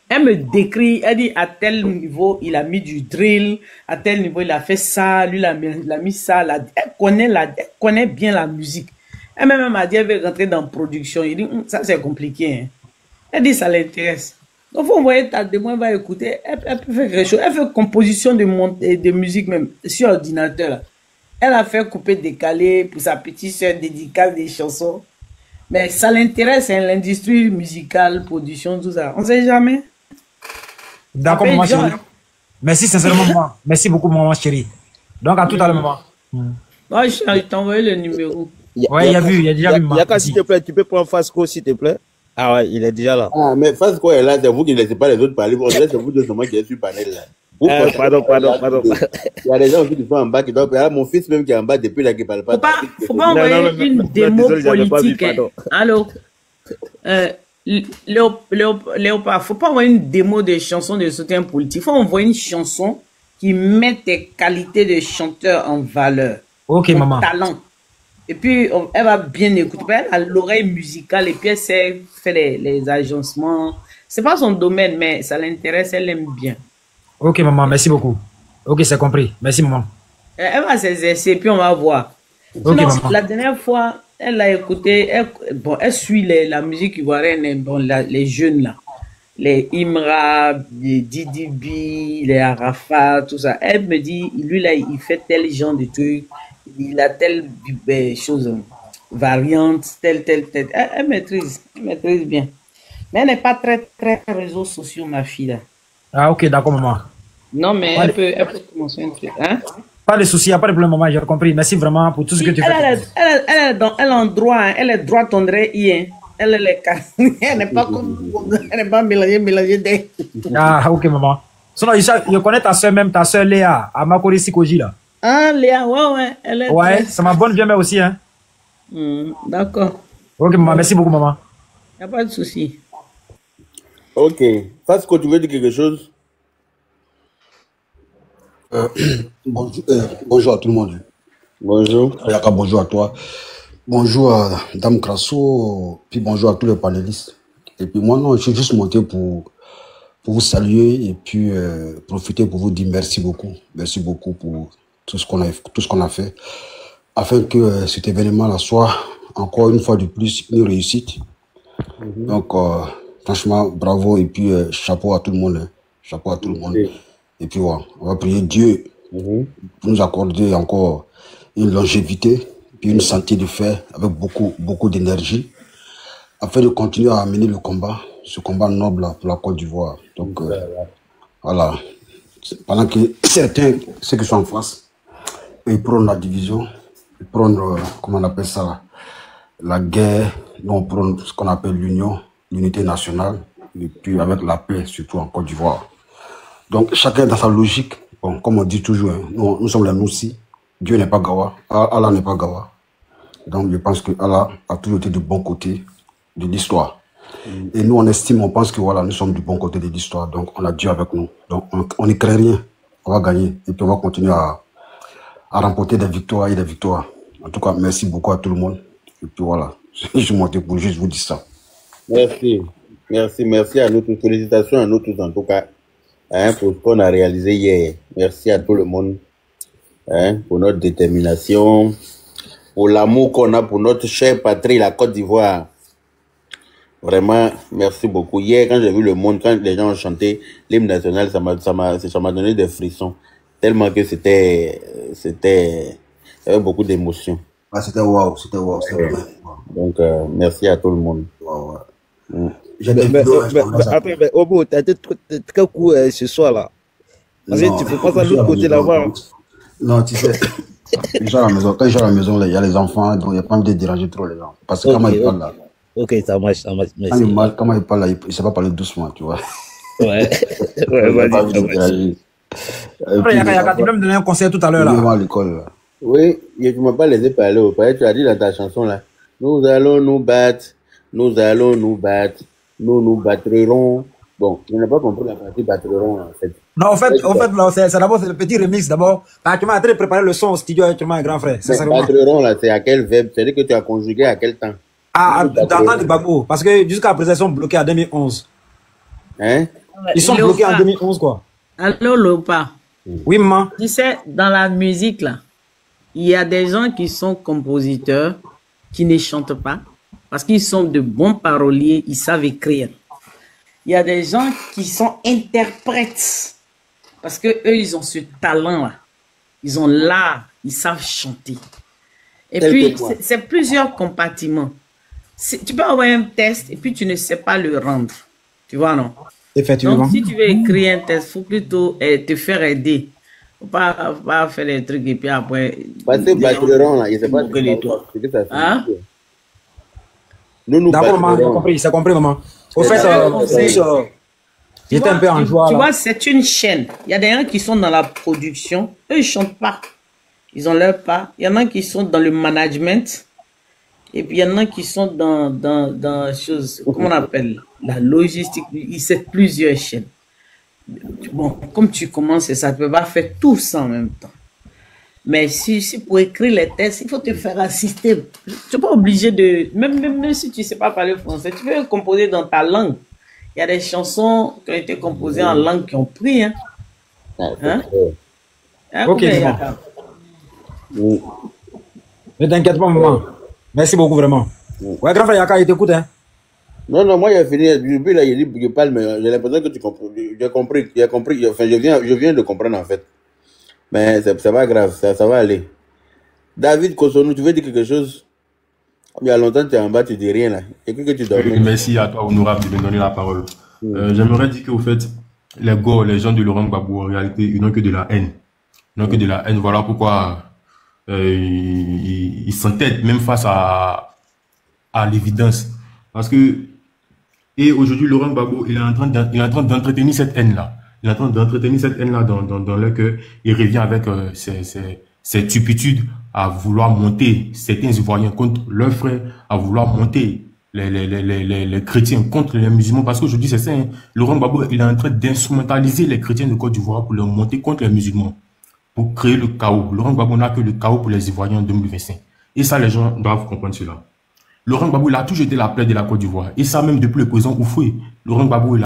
elle me décrit, elle dit à tel niveau il a mis du drill, à tel niveau il a fait ça, lui il a mis ça. Elle connaît bien la musique. Elle même m'a dit elle veut rentrer dans la production. Il dit ça c'est compliqué. Hein. Elle dit ça l'intéresse. Donc faut envoyer ta démo, elle va écouter. Elle peut faire quelque chose. Elle fait composition de musique même sur ordinateur. Là. Elle a fait couper décalé pour sa petite soeur, dédicace des chansons. Mais ça l'intéresse, hein, l'industrie musicale, production, tout ça. On ne sait jamais. D'accord, maman chérie. Merci sincèrement, maman. Merci beaucoup, maman chérie. Donc, à tout à l'heure, maman. Ouais, je t'ai envoyé le numéro. Ouais, il a déjà vu. Yaka, s'il te plaît, tu peux prendre Fasco, s'il te plaît. Ah ouais, il est déjà là. Ah, mais Fasco est là, c'est vous qui ne laissez pas les autres parler. On dirait c'est vous deux seulement qui êtes sur le panel là. Pardon. Il y a des gens aussi qui sont en bas qui doivent. Il y a mon fils même qui est en bas depuis là qui ne parle pas. Faut pas envoyer une démo politique. Allô? Léopard, faut pas envoyer une démo de chansons de soutien politique. Faut envoyer une chanson qui met tes qualités de chanteur en valeur. Ok, ton maman. Talent. Et puis, elle va bien écouter. Elle a l'oreille musicale et puis elle sait faire les agencements. C'est pas son domaine, mais ça l'intéresse, elle aime bien. Ok, maman, merci beaucoup. Ok, c'est compris. Merci, maman. Elle va s'exercer et puis on va voir. Ok, Sinon, maman. la dernière fois, elle a écouté, elle suit la musique ivoirienne, les jeunes là. Les Imra, les Didi B, les Arafat, tout ça. Elle me dit, lui là, il fait tel genre de truc, il a telle chose, variante, telle. Elle maîtrise bien. Mais elle n'est pas très réseaux sociaux, ma fille là. Ah, ok, d'accord, maman. Non, mais elle peut commencer un truc. Hein? Pas de soucis, il n'y a pas de problème, maman, j'ai compris. Merci vraiment pour tout ce que tu fais. Elle est en droit, hein. Elle est droite, on dirait I, hein. Elle n'est pas comme elle n'est pas mélangée des. Ah, ok, maman. Sinon, je connais ta soeur même, ta soeur Léa, à Makori Sikoji là. Ah, Léa, ouais. Elle est ouais, c'est ma bonne vieille mère aussi, hein. D'accord. Ok, maman, merci beaucoup, maman. Il n'y a pas de souci. Ok. Fasco, tu veux dire quelque chose? Bonjour à tout le monde. Bonjour. Yaka, bonjour à toi. Bonjour à Dame Crasso, puis bonjour à tous les panélistes. Et puis moi, non, je suis juste monté pour vous saluer et puis profiter pour vous dire merci beaucoup. Merci beaucoup pour tout ce qu'on a fait, afin que cet événement-là soit encore une fois de plus une réussite. Donc, franchement, bravo et puis chapeau à tout le monde. Hein. Chapeau à tout le monde. Et puis voilà, on va prier Dieu pour nous accorder encore une longévité, puis une santé de fer avec beaucoup d'énergie, afin de continuer à mener le combat, ce combat noble là, pour la Côte d'Ivoire. Donc voilà, pendant que certains, ceux qui sont en face, ils prônent la division, ils prônent, comment on appelle ça, la guerre, nous on prône ce qu'on appelle l'union, l'unité nationale, et puis avec la paix, surtout en Côte d'Ivoire. Donc chacun dans sa logique, bon, comme on dit toujours, hein, nous sommes les Noussi, Dieu n'est pas Gawa, Allah n'est pas Gawa. Donc je pense que Allah a toujours été du bon côté de l'histoire. Et nous on estime, on pense que voilà, nous sommes du bon côté de l'histoire, donc on a Dieu avec nous. Donc on n'y craint rien, on va gagner et puis on va continuer à remporter des victoires et des victoires. En tout cas, merci beaucoup à tout le monde. Et puis voilà, je suis monté pour juste vous dire ça. Merci à nous tous. Félicitations à nous tous en tout cas. Hein, pour ce qu'on a réalisé hier. Merci à tout le monde, hein, pour notre détermination, pour l'amour qu'on a pour notre chère patrie, la Côte d'Ivoire. Vraiment, merci beaucoup. Hier, quand j'ai vu le monde, quand les gens ont chanté l'hymne national, ça m'a donné des frissons. Tellement que c'était, il y avait beaucoup d'émotions. Ah, c'était waouh, c'était waouh. Donc, merci à tout le monde. Wow. Mais Obo, t'as été très cool ce soir là. Parce que tu peux pas ça de l'autre côté là-bas. Non, tu sais, quand je suis à la maison, il y a les enfants, donc il n'y a pas envie de déranger trop les gens. Parce que quand il parle là. Ok, ça marche, merci. Quand il parle là, il ne sait pas parler doucement, tu vois. Ouais, vas-y. Après, Yaka, tu peux me donner un conseil tout à l'heure là. À l'école là. Oui, tu ne m'as pas laissé parler. Tu as dit dans ta chanson là, nous allons nous battre, nous nous battrons. Bon, je n'ai pas compris la partie battrons en fait. Non, en fait, c'est d'abord le petit remix d'abord. Tu m'as préparé le son au studio avec mon grand frère. Battrons là, c'est à quel verbe? C'est-à-dire que tu as conjugué à quel temps? Ah, dans le temps de Gbagbo. Parce que jusqu'à présent, ils sont bloqués en 2011. Hein? Ils sont bloqués en 2011 quoi. Allô, Lopa. Oui, maman. Tu sais, dans la musique là, il y a des gens qui sont compositeurs, qui ne chantent pas, parce qu'ils sont de bons paroliers, ils savent écrire. Il y a des gens qui sont interprètes, parce que eux, ils ont ce talent-là. Ils ont l'art, ils savent chanter. Et puis, c'est plusieurs compartiments. Tu peux avoir un test et puis tu ne sais pas le rendre. Tu vois, non? Effectivement. Donc, si tu veux écrire un test, il faut plutôt te faire aider Faut pas faire des trucs et puis après. Parce que Bachelorant, là, il ne sait pas ce que ça fait. Hein? Nous d'accord, maman, c'est compris, maman. Au fait, j'étais un peu en joie. Tu là. vois, c'est une chaîne. Il y a des gens qui sont dans la production. Eux, ils chantent pas. Ils ont leur part. Il y en a qui sont dans le management. Et puis, il y en a qui sont dans choses, comment on appelle, la logistique. C'est plusieurs chaînes. Bon, comme tu commences, ça ne peut pas faire tout ça en même temps. Mais si pour écrire les textes, il faut te faire assister. Tu n'es pas obligé de... Même si tu ne sais pas parler français, tu peux composer dans ta langue. Il y a des chansons qui ont été composées en langue qui ont pris. Hein? Hein? Ok, maman. Ne t'inquiète pas, maman. Merci beaucoup, vraiment. Ouais, grand frère Yaka, il t'écoute, hein. Non, moi, j'ai fini. Depuis là, il dit que je parle, mais j'ai l'impression que tu comprends. J'ai compris. Enfin, je viens de comprendre, en fait. Mais c'est pas grave, ça va aller. David Kosonou, tu veux dire quelque chose? Il y a longtemps, tu es en bas, tu dis rien, là. Et que tu dormais. Merci à toi, honorable, de me donner la parole. J'aimerais dire qu'au fait, les gens de Laurent Gbagbo, en réalité, ils n'ont que de la haine. Ils n'ont que de la haine. Voilà pourquoi ils s'entêtent même face à l'évidence. Parce que, et aujourd'hui, Laurent Gbagbo, il est en train d'entretenir cette haine-là. Il est en train d'entretenir cette haine-là dans le cœur. Il revient avec cette stupitude à vouloir monter certains Ivoiriens contre leurs frères, à vouloir monter les chrétiens contre les musulmans. Parce qu'aujourd'hui, c'est ça, hein, Laurent Gbagbo, il est en train d'instrumentaliser les chrétiens de Côte d'Ivoire pour les monter contre les musulmans, pour créer le chaos. Laurent Gbagbo n'a que le chaos pour les Ivoiriens en 2025. Et ça, les gens doivent comprendre cela. Laurent Gbagbo, il a toujours été la plaie de la Côte d'Ivoire. Et ça, même depuis le président Oufoué. Laurent Gbagbo, il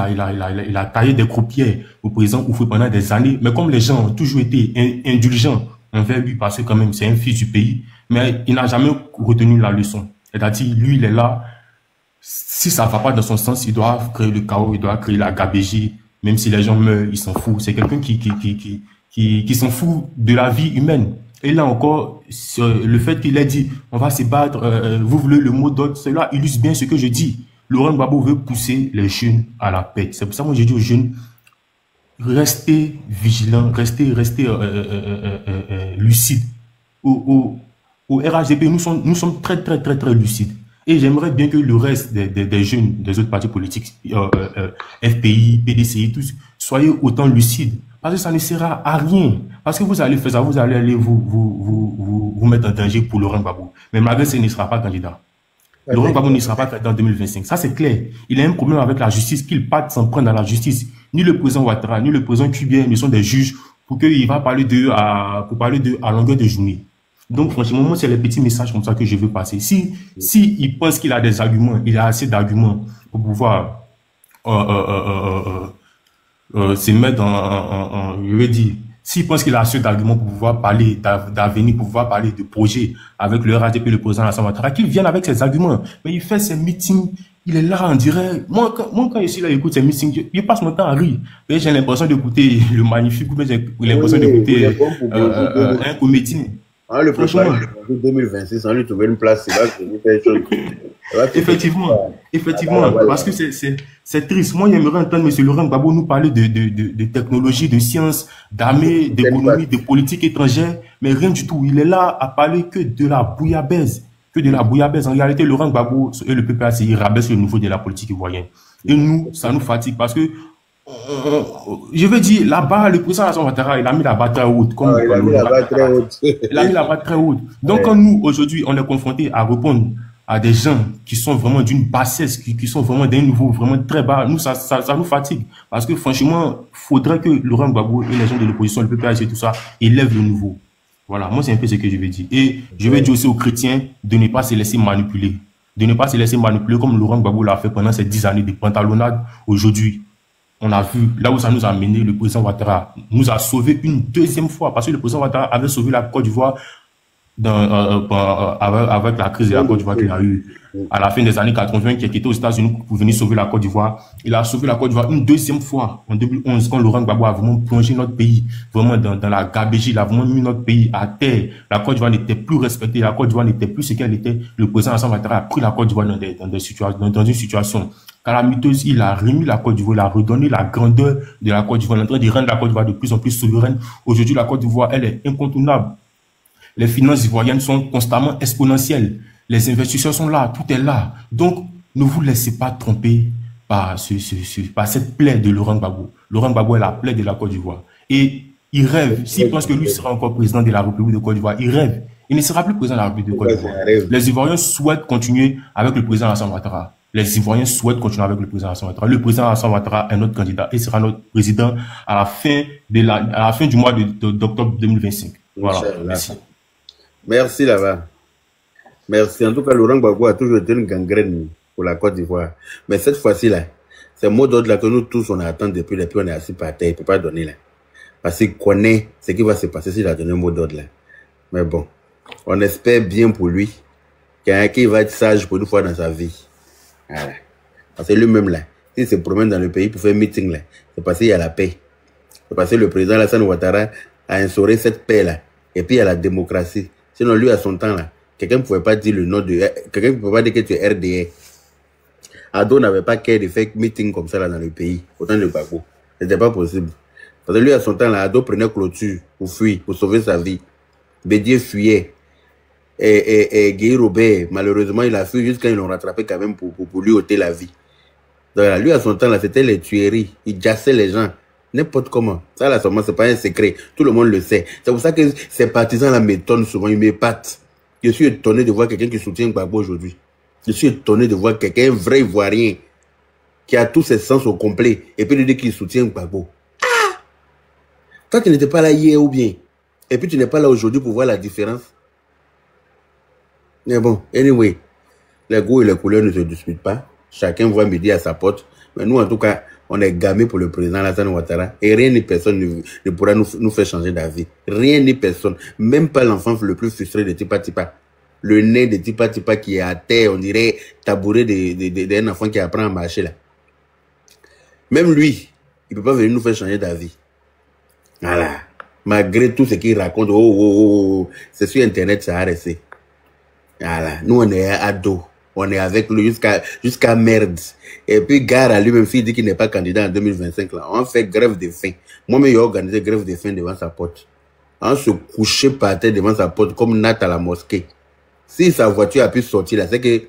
a taillé des croupières au président Oufoué pendant des années. Mais comme les gens ont toujours été indulgents envers lui, parce que quand même, c'est un fils du pays, mais il n'a jamais retenu la leçon. C'est-à-dire, lui, il est là. Si ça ne va pas dans son sens, il doit créer le chaos, il doit créer la gabégie. Même si les gens meurent, il s'en fout. C'est quelqu'un qui s'en fout de la vie humaine. Et là encore, le fait qu'il ait dit, on va se battre, vous voulez le mot d'ordre, cela illustre bien ce que je dis. Laurent Gbagbo veut pousser les jeunes à la paix. C'est pour ça que moi j'ai dit aux jeunes, restez vigilants, restez lucides. Au RHDP, nous sommes très lucides. Et j'aimerais bien que le reste des jeunes des autres partis politiques, FPI, PDCI, tous, soyez autant lucides. Parce que ça ne sert à rien. Parce que vous allez faire ça, vous allez aller vous mettre en danger pour Laurent Gbagbo. Mais malgré ça, il ne sera pas candidat. Laurent Gbagbo ne sera pas candidat en 2025. Ça, c'est clair. Il a un problème avec la justice, qu'il parte s'en prendre à la justice. Ni le président Ouattara, ni le président Kubien ne sont des juges pour qu'il va parler d'eux à longueur de journée. Donc, franchement, moi, c'est les petits messages comme ça que je veux passer. Si il pense qu'il a des arguments, il a assez d'arguments pour pouvoir se mettre je veux dire, s'il pense qu'il a assez d'arguments pour pouvoir parler d'avenir, pour pouvoir parler de projet avec le RHDP, le président Alassane Ouattara, qu'il vienne avec ses arguments. Mais il fait ses meetings, il est là en direct. Moi, quand je suis là, j'écoute ses meetings, je passe mon temps à rire. J'ai l'impression d'écouter le magnifique, ou j'ai l'impression d'écouter un comédien. Ah, le prochain 2026, on lui trouver une place, c'est là que je vais faire chose. Effectivement, parce que c'est triste. Moi, j'aimerais entendre M. Laurent Gbagbo nous parler de technologie, de sciences, d'armée, d'économie, de politique étrangère, mais rien du tout. Il est là à parler que de la bouillabaisse. En réalité, Laurent Gbagbo et le PPAC, ils rabaissent le niveau de la politique ivoirienne. Et nous, ça nous fatigue parce que je veux dire, là-bas, le président Alassane Ouattara, il a mis la barre très haute. Il a mis la barre très haute. Donc, quand nous, aujourd'hui, on est confrontés à répondre à des gens qui sont vraiment d'une bassesse, qui sont vraiment d'un niveau vraiment très bas, nous, ça nous fatigue. Parce que, franchement, il faudrait que Laurent Gbagbo et les gens de l'opposition, le PPAC et tout ça, élèvent le niveau. Voilà, moi, c'est un peu ce que je veux dire. Et je vais dire aussi aux chrétiens de ne pas se laisser manipuler. De ne pas se laisser manipuler comme Laurent Gbagbo l'a fait pendant ces 10 années de pantalonnade. Aujourd'hui, on a vu là où ça nous a mené. Le président Ouattara nous a sauvé une deuxième fois parce que le président Ouattara avait sauvé la Côte d'Ivoire avec la crise de la Côte d'Ivoire qu'il a eu à la fin des années 80, qui était aux États-Unis pour venir sauver la Côte d'Ivoire. Il a sauvé la Côte d'Ivoire une deuxième fois en 2011, quand Laurent Gbagbo a vraiment plongé notre pays vraiment dans la gabegie. Il a vraiment mis notre pays à terre. La Côte d'Ivoire n'était plus respectée. La Côte d'Ivoire n'était plus ce qu'elle était. Le président Alassane Ouattara a pris la Côte d'Ivoire dans une situation calamiteuse. Il a remis la Côte d'Ivoire, il a redonné la grandeur de la Côte d'Ivoire, il est en train de rendre la Côte d'Ivoire de plus en plus souveraine. Aujourd'hui, la Côte d'Ivoire, elle est incontournable. Les finances ivoiriennes sont constamment exponentielles. Les investisseurs sont là, tout est là. Donc, ne vous laissez pas tromper par cette plaie de Laurent Gbagbo. Laurent Gbagbo est la plaie de la Côte d'Ivoire. Et il rêve, s'il pense que lui sera encore président de la République de Côte d'Ivoire, il rêve. Il ne sera plus président de la République de Côte d'Ivoire. Les Ivoiriens souhaitent continuer avec le président Alassane Ouattara. Les Ivoiriens souhaitent continuer avec le président Alassane Ouattara. Le président Alassane Ouattara est notre candidat et sera notre président à la fin du mois d'octobre 2025. Voilà. Merci. Merci là-bas. Merci. En tout cas, Laurent Gbagbo a toujours été une gangrène pour la Côte d'Ivoire. Mais cette fois-ci, là, c'est le mot d'ordre là que nous tous, on attend depuis on est assis par terre. Il ne peut pas donner là. Parce qu'il connaît ce qui va se passer s'il a donné un mot d'ordre là. Mais bon, on espère bien pour lui qu'il va être sage pour une fois dans sa vie. Voilà. Parce que lui-même là, s'il se promène dans le pays pour faire un meeting là, c'est parce qu'il y a la paix. C'est parce que le président Alassane Ouattara a instauré cette paix là. Et puis il y a la démocratie. Sinon, lui, à son temps, là, quelqu'un ne pouvait pas dire le nom de... Quelqu'un ne pouvait pas dire que tu es RDA. Ado n'avait pas qu'à de faire meeting comme ça là dans le pays, autant de Gbagbo. Ce n'était pas possible. Parce que lui, à son temps, là, Ado prenait clôture pour fuir, pour sauver sa vie. Bédier fuyait. Et Guy Robert, malheureusement, il a fui jusqu'à ils l'ont rattrapé quand même pour lui ôter la vie. Donc, là, lui, à son temps, là, c'était les tueries. Il jassait les gens. N'importe comment. Ça, là, seulement, c'est pas un secret. Tout le monde le sait. C'est pour ça que ces partisans, là, m'étonnent souvent. Ils m'épatent. Je suis étonné de voir quelqu'un qui soutient Gbagbo aujourd'hui. Je suis étonné de voir quelqu'un, un vrai Ivoirien, qui a tous ses sens au complet, et puis il dit qu'il soutient Gbagbo. Ah! Toi, tu n'étais pas là hier ou bien. Et puis, tu n'es pas là aujourd'hui pour voir la différence. Mais bon, anyway, les goûts et les couleurs ne se disputent pas. Chacun voit midi à sa porte. Mais nous, en tout cas, on est gamés pour le président Alassane Ouattara et rien ni personne ne pourra nous faire changer d'avis. Rien ni personne. Même pas l'enfant le plus frustré de Tipa Tipa. Le nez de Tipa Tipa qui est à terre, on dirait tabouret d'un enfant qui apprend à marcher là. Même lui, il ne peut pas venir nous faire changer d'avis. Voilà. Malgré tout ce qu'il raconte, c'est sur Internet, ça a resté. Voilà. Nous, on est ados. On est avec lui jusqu'à merde. Et puis, Gare à lui-même, s'il dit qu'il n'est pas candidat en 2025, là, on fait grève de faim. Moi-même, j'ai organisé grève de faim devant sa porte. On se couchait par terre devant sa porte comme Nat à la mosquée. Si sa voiture a pu sortir là, c'est que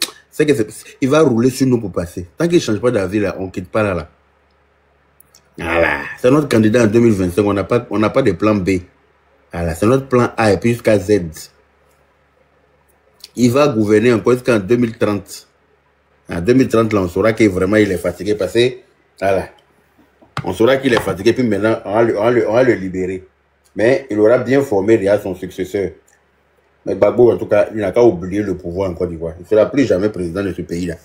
il va rouler sur nous pour passer. Tant qu'il ne change pas d'avis là, on ne quitte pas là. Voilà. C'est notre candidat en 2025. On n'a pas de plan B. Voilà. C'est notre plan A et puis jusqu'à Z. Il va gouverner encore jusqu'en 2030. En 2030, là, on saura qu'il vraiment il est fatigué parce que, voilà, on saura qu'il est fatigué, puis maintenant, on va le libérer. Mais il aura bien formé déjà son successeur. Mais Gbagbo, en tout cas, il n'a qu'à oublier le pouvoir en Côte d'Ivoire. Il ne sera plus jamais président de ce pays-là.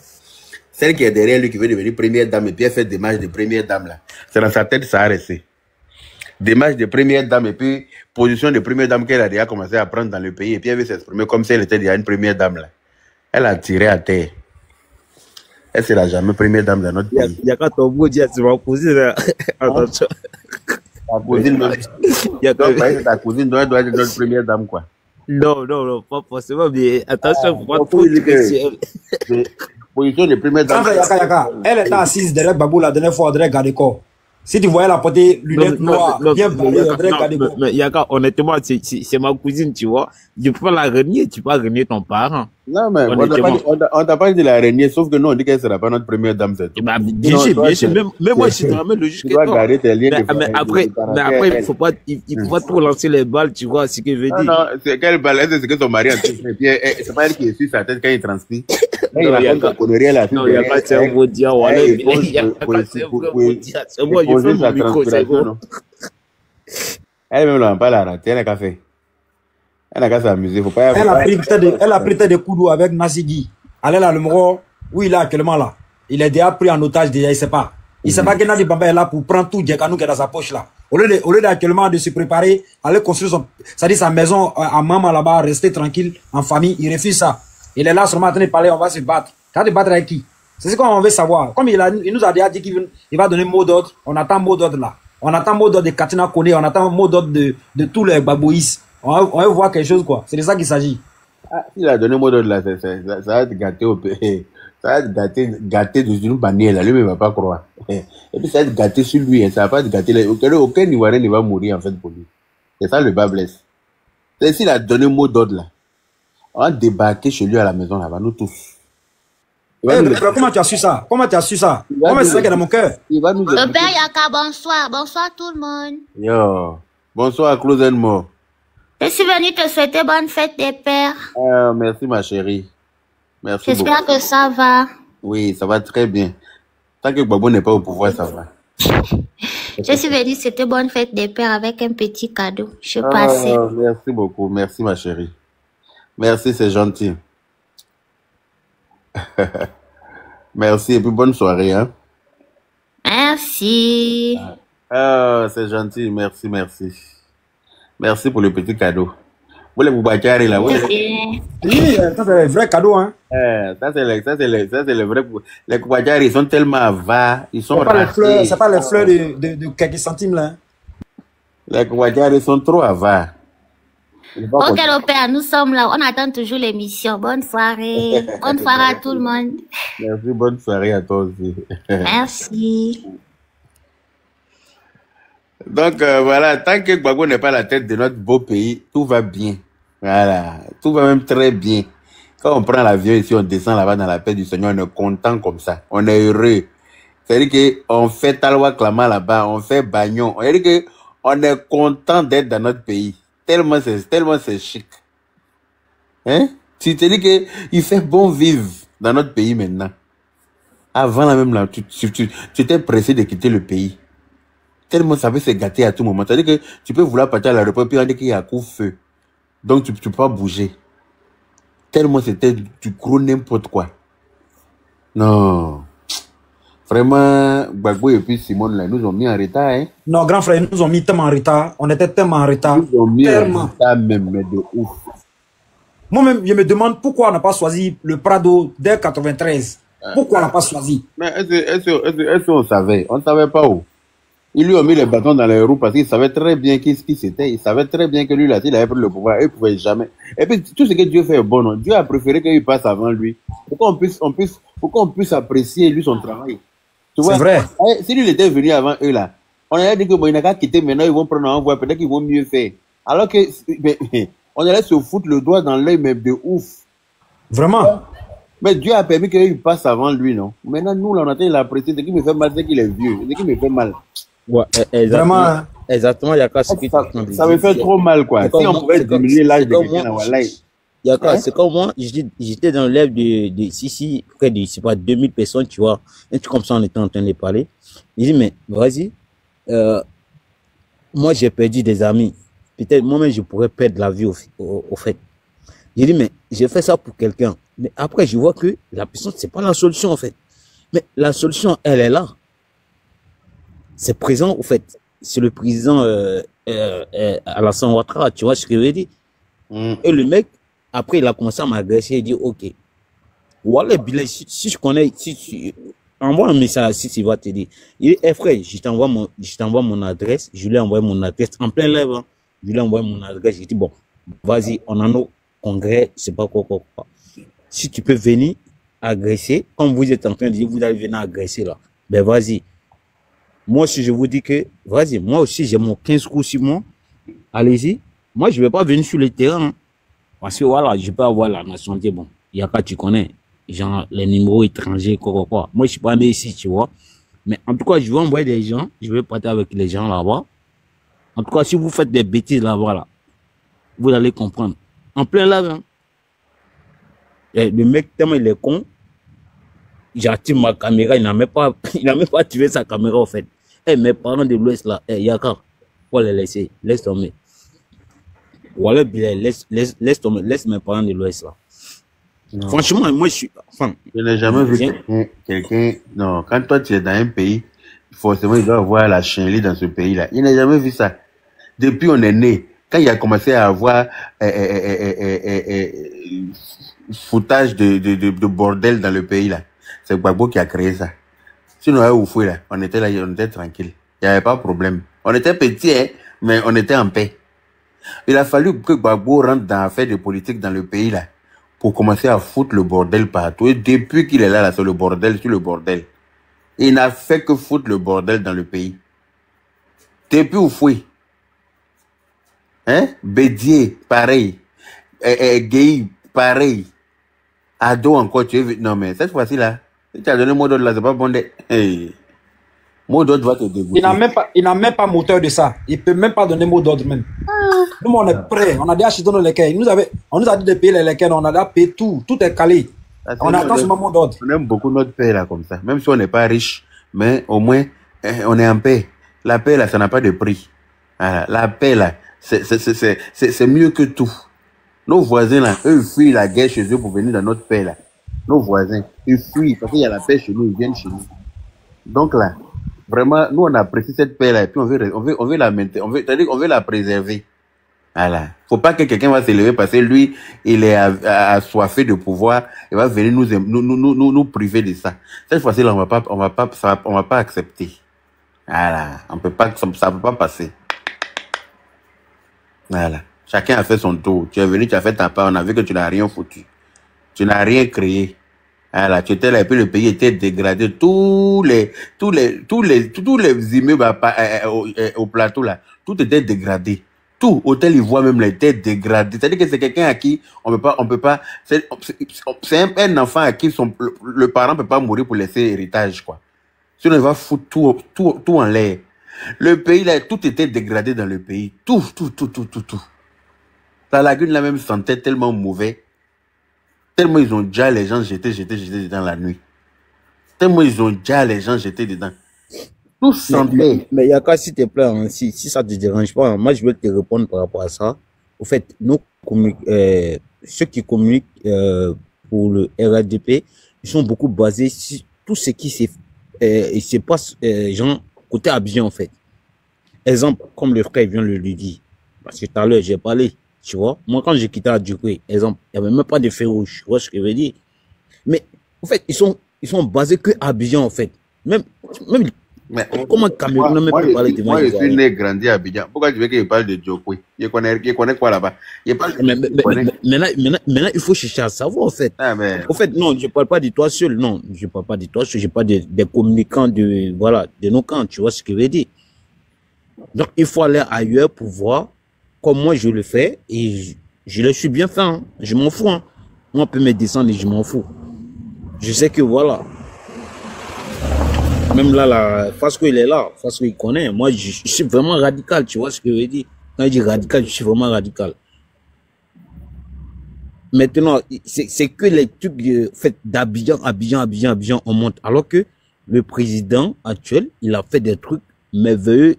Celle qui est derrière lui, qui veut devenir première dame, et puis elle fait des matchs de première dame, là. C'est dans sa tête, ça a resté. Des matchs de première dame, et puis position de première dame qu'elle a déjà commencé à prendre dans le pays, et puis elle veut s'exprimer comme si elle était déjà une première dame, là. Elle a tiré à terre. Elle ne sera jamais première dame dans notre pays. Il y a quand on vous dit, tu vas poser là. Attention. Ta cousine, ta cousine doit être notre première dame, quoi. Non, pas forcément, mais attention, faut pas trop dire. Position de première dame. Yaka. Elle était assise derrière Gbagbo la dernière fois, derrière Gadeko. Si tu voyais la portée lunettes noires, bien barrée, derrière Gadeko. Mais Yaka, honnêtement, c'est ma cousine, tu vois. Je peux pas la renier, tu peux pas renier ton parent. Non, mais on t'a pas dit de la renier, sauf que nous, on dit qu'elle sera pas notre première dame, c'est tout. Bah, bien sûr. Même moi, je suis vraiment logique. Mais après, il faut pas trop lancer les balles, tu vois, ce que je veux dire. Non, c'est quelle balle? C'est que son mari a touché. Et puis, c'est pas elle qui est sur sa tête quand il transpire. Non, il n'y a pas de cerveau dire, voilà. Il n'y a pas de cerveau dire. C'est moi, je fais mon micro, c'est bon. Elle-même, là, pas la rater, elle a qu'à faire. Elle a qu'à s'amuser, faut pas. Elle a pris des coups d'eau avec Nassigui. Elle est là, le moro, où il est actuellement là. Il est déjà pris en otage, déjà, il sait pas. Il sait pas que Nadi Bamba est là pour prendre tout Djekanou qui est dans sa poche là. Au lieu d'actuellement de se préparer, aller construire sa maison à maman là-bas, rester tranquille, en famille, il refuse ça. Il est là seulement en train de parler, on va se battre. Tu vas te battre avec qui? C'est ce qu'on veut savoir. Comme il nous a déjà dit qu'il va donner mot d'ordre, on attend mot d'ordre là. On attend mot d'ordre de Katina Kone, on attend mot d'ordre de tous les babouïs. On va voir quelque chose, quoi. C'est de ça qu'il s'agit. Ah, s'il a donné mot d'ordre là, ça va être gâté au pays. Ça va être gâté de une bannière là, lui il va pas croire. Et puis ça va être gâté sur lui, ça va pas être gâté. Aucun Ivoirien ne va mourir en fait pour lui. C'est ça le bas blesse. S'il a donné mot d'ordre là, on va débarquer chez lui à la maison là-bas, nous tous. Comment tu as su ça? Comment tu as su ça? Comment c'est ça qui est dans mon cœur? Le père Yaka, bonsoir. Bonsoir tout le monde. Yo, bonsoir Closenmo. Je suis venu te souhaiter bonne fête des pères. Merci ma chérie. Merci beaucoup. J'espère que ça va. Oui, ça va très bien. Tant que Gbagbo n'est pas au pouvoir, ça va. Je suis venu souhaiter bonne fête des pères avec un petit cadeau. Je suis passé. Merci beaucoup. Merci ma chérie. Merci, c'est gentil. Merci et puis bonne soirée. Hein? Merci. C'est gentil. Merci, merci. Merci pour le petit cadeau. Vous les Boubakari là, oui, ça c'est le vrai cadeau, hein. Ça c'est le vrai. Les Boubakari, ils sont tellement avares, ils sont ratés. C'est pas les fleurs de quelques centimes là. Hein? Les Boubakari sont trop avares. Ok, le père, nous sommes là. On attend toujours l'émission. Bonne soirée. Bonne soirée à tout le monde. Merci, bonne soirée à toi aussi. Merci. Donc voilà, tant que Gbagbo n'est pas à la tête de notre beau pays, tout va bien. Voilà, tout va même très bien. Quand on prend l'avion ici, on descend là-bas dans la paix du Seigneur, on est content comme ça. On est heureux. C'est-à-dire qu'on fait Talwa Klama là-bas, on fait Bagnon. C'est-à-dire qu'on est content d'être dans notre pays. Tellement c'est chic. Hein? Tu te dis qu'il fait bon vivre dans notre pays maintenant. Avant là même là, tu étais pressé de quitter le pays. Tellement ça veut se gâter à tout moment. C'est-à-dire que tu peux vouloir partir à l'aéroport puis on dit qu'il y a un coup de feu. Donc tu peux pas bouger. Tellement c'était du gros n'importe quoi. Non. Vraiment, Gbagbo et puis Simone là, nous ont mis en retard. Hein? Non, grand frère, ils nous ont mis tellement en retard. On était tellement en retard. Ils nous ont mis en retard même, mais de ouf. Moi-même, je me demande pourquoi on n'a pas choisi le Prado dès 93. Pourquoi on n'a pas choisi? Mais est-ce qu'on savait? On ne savait pas où. Ils lui ont mis les bâtons dans les roues parce qu'il savait très bien qui c'était. Il savait très bien que lui, là, s'il avait pris le pouvoir, il ne pouvait jamais. Et puis, tout ce que Dieu fait est bon. Non? Dieu a préféré qu'il passe avant lui. Pour qu'on puisse apprécier, lui, son travail. C'est vrai. Si lui, il était venu avant eux, là, on allait dire que bon, il n'a qu'à quitter maintenant, ils vont prendre un voie, peut-être qu'ils vont mieux faire. Alors que, on allait se foutre le doigt dans l'œil, mais de ouf. Vraiment. Mais Dieu a permis qu'il passe avant lui, non? Maintenant, nous, là, on a été l'apprécier. Ce qui me fait mal, c'est qu'il est vieux. Ce qui me fait mal. Ouais, vraiment. Exactement, il y a qu'à ce que ça me fait trop mal, quoi. Si on pouvait diminuer l'âge de quelqu'un, voilà. Il y a qu'à, c'est comme moi, j'étais dans l'œuvre de près de, je sais pas, 2000 personnes, tu vois. Un truc comme ça, on était en train de parler. Il dit, mais, vas-y, moi, j'ai perdu des amis. Peut-être, moi-même, je pourrais perdre la vie au fait. J'ai dit, mais, j'ai fait ça pour quelqu'un. Mais après, je vois que la personne, c'est pas la solution, en fait. Mais la solution, elle est là. C'est présent, au fait. C'est le président Alassane Ouattara, tu vois ce que je veux dire. Et le mec, après, il a commencé à m'agresser et dit, ok, voilà, si je connais, si tu envoie un message, si tu vas te dire, il dit, hey, frère, je t'envoie mon adresse, je lui ai envoyé mon adresse en plein live, hein. Je lui ai envoyé mon adresse, j'ai dit, bon, vas-y, on a nos congrès, c'est pas quoi. Si tu peux venir agresser, comme vous êtes en train de dire, vous allez venir agresser là, ben vas-y. Moi, si je vous dis que, vas-y, moi aussi, j'ai mon 15 coups sur moi, allez-y. Moi, je vais pas venir sur le terrain, hein. Parce que voilà, je peux avoir la nationalité, bon, il y a pas, tu connais, genre, les numéros étrangers, quoi. Moi, je suis pas né ici, tu vois. Mais en tout cas, je vais envoyer des gens, je vais partir avec les gens là-bas. En tout cas, si vous faites des bêtises là-bas, là, vous allez comprendre. En plein là, hein. Et le mec, tellement il est con, j'active ma caméra, il n'a même pas activé sa caméra, en fait. Eh, mes parents de l'Ouest, là, Yaka, faut les laisser, laisse tomber. Voilà, laisse tomber, laisse mes parents de l'Ouest, là. Non. Franchement, moi, je suis, enfin. Je n'ai jamais vu quelqu'un, non, quand toi, tu es dans un pays, forcément, il doit avoir la chienlit dans ce pays-là. Il n'a jamais vu ça. Depuis on est né, quand il a commencé à avoir foutage de bordel dans le pays, là, c'est Gbagbo qui a créé ça. Sinon, là, on était là, on était tranquille. Il n'y avait pas de problème. On était petits, hein, mais on était en paix. Il a fallu que Gbagbo rentre dans l'affaire de politique dans le pays, là, pour commencer à foutre le bordel partout. Et depuis qu'il est là, c'est le bordel sur le bordel. Il n'a fait que foutre le bordel dans le pays. Depuis Oufoué. Hein? Bédier, pareil. Gay, pareil. Ado encore, tu es... Non, mais cette fois-ci, là, si tu as donné mot d'ordre, là, c'est pas bon. Hey. Mot d'ordre va te dégoûter. Il n'a même pas moteur de ça. Il ne peut même pas donner mot d'ordre, même. Nous, on est prêts. On a déjà acheté nos lesquels. On nous a dit de payer les lesquels. On a déjà payé tout. Tout est calé. On attend ce mot d'ordre. On aime beaucoup notre paix, là, comme ça. Même si on n'est pas riche, mais au moins, on est en paix. La paix, là, ça n'a pas de prix. Voilà. La paix, là, c'est mieux que tout. Nos voisins, là, eux, ils fuient la guerre chez eux pour venir dans notre paix, là. Nos voisins, ils fuient parce qu'il y a la paix chez nous, ils viennent chez nous. Donc, là, vraiment, nous, on apprécie cette paix-là et puis on veut la maintenir, c'est-à-dire qu'on veut la préserver. Voilà. Faut pas que quelqu'un va s'élever parce que lui, il est assoiffé de pouvoir, il va venir nous priver de ça. Cette fois-ci, là, on va pas accepter. Voilà. Ça peut pas passer. Voilà. Chacun a fait son tour. Tu es venu, tu as fait ta part, on a vu que tu n'as rien foutu. Tu n'as rien créé. Voilà, tu étais là et puis le pays était dégradé. Tous les immeubles au plateau là, tout était dégradé. Tout, Hôtel Ivoire même là était dégradé. C'est-à-dire que c'est quelqu'un à qui on peut pas, c'est un enfant à qui le parent peut pas mourir pour laisser héritage, quoi. Sinon il va foutre tout en l'air. Le pays là, tout était dégradé dans le pays. Tout. La lagune là même sentait tellement mauvais. Tellement ils ont déjà les gens jetés dans la nuit. Tellement ils ont déjà les gens jetés dedans. Tout sentait. Mais Yaka, s'il te plaît, hein, si ça te dérange pas, hein, moi je vais te répondre par rapport à ça. Au fait, ceux qui communiquent pour le RADP, ils sont beaucoup basés sur tout ce qui se passe, genre, côté Abidjan en fait. Exemple, comme le frère vient de le dire, parce que tout à l'heure j'ai parlé. Tu vois, moi, quand j'ai quitté Adjoué, exemple, il n'y avait même pas de feu rouge. Tu vois ce que je veux dire? Mais, en fait, ils sont basés que à Abidjan, en fait. Même mais, comment Cameroun n'a même pas parlé de moi? Moi, je suis né, grandi à Abidjan. Pourquoi tu veux qu'il parle de Djokwe? Il connaît quoi là-bas? Maintenant, il faut chercher à savoir, en fait. Ah, mais... En fait, non, je ne parle pas de toi seul. Non, je ne parle pas de toi seul. Je parle des communicants de nos camps. Tu vois ce que je veux dire? Donc, il faut aller ailleurs pour voir. Comme moi je le fais, et je le suis bien fait, hein. Je m'en fous, hein. Moi, on peut me descendre et je m'en fous. Je sais que voilà. Même là, Fasco, il est là. Fasco, il connaît. Moi, je suis vraiment radical, tu vois ce que je veux dire. Quand je dis radical, je suis vraiment radical. Maintenant, c'est que les trucs fait d'Abidjan, on monte. Alors que le président actuel, il a fait des trucs merveilleux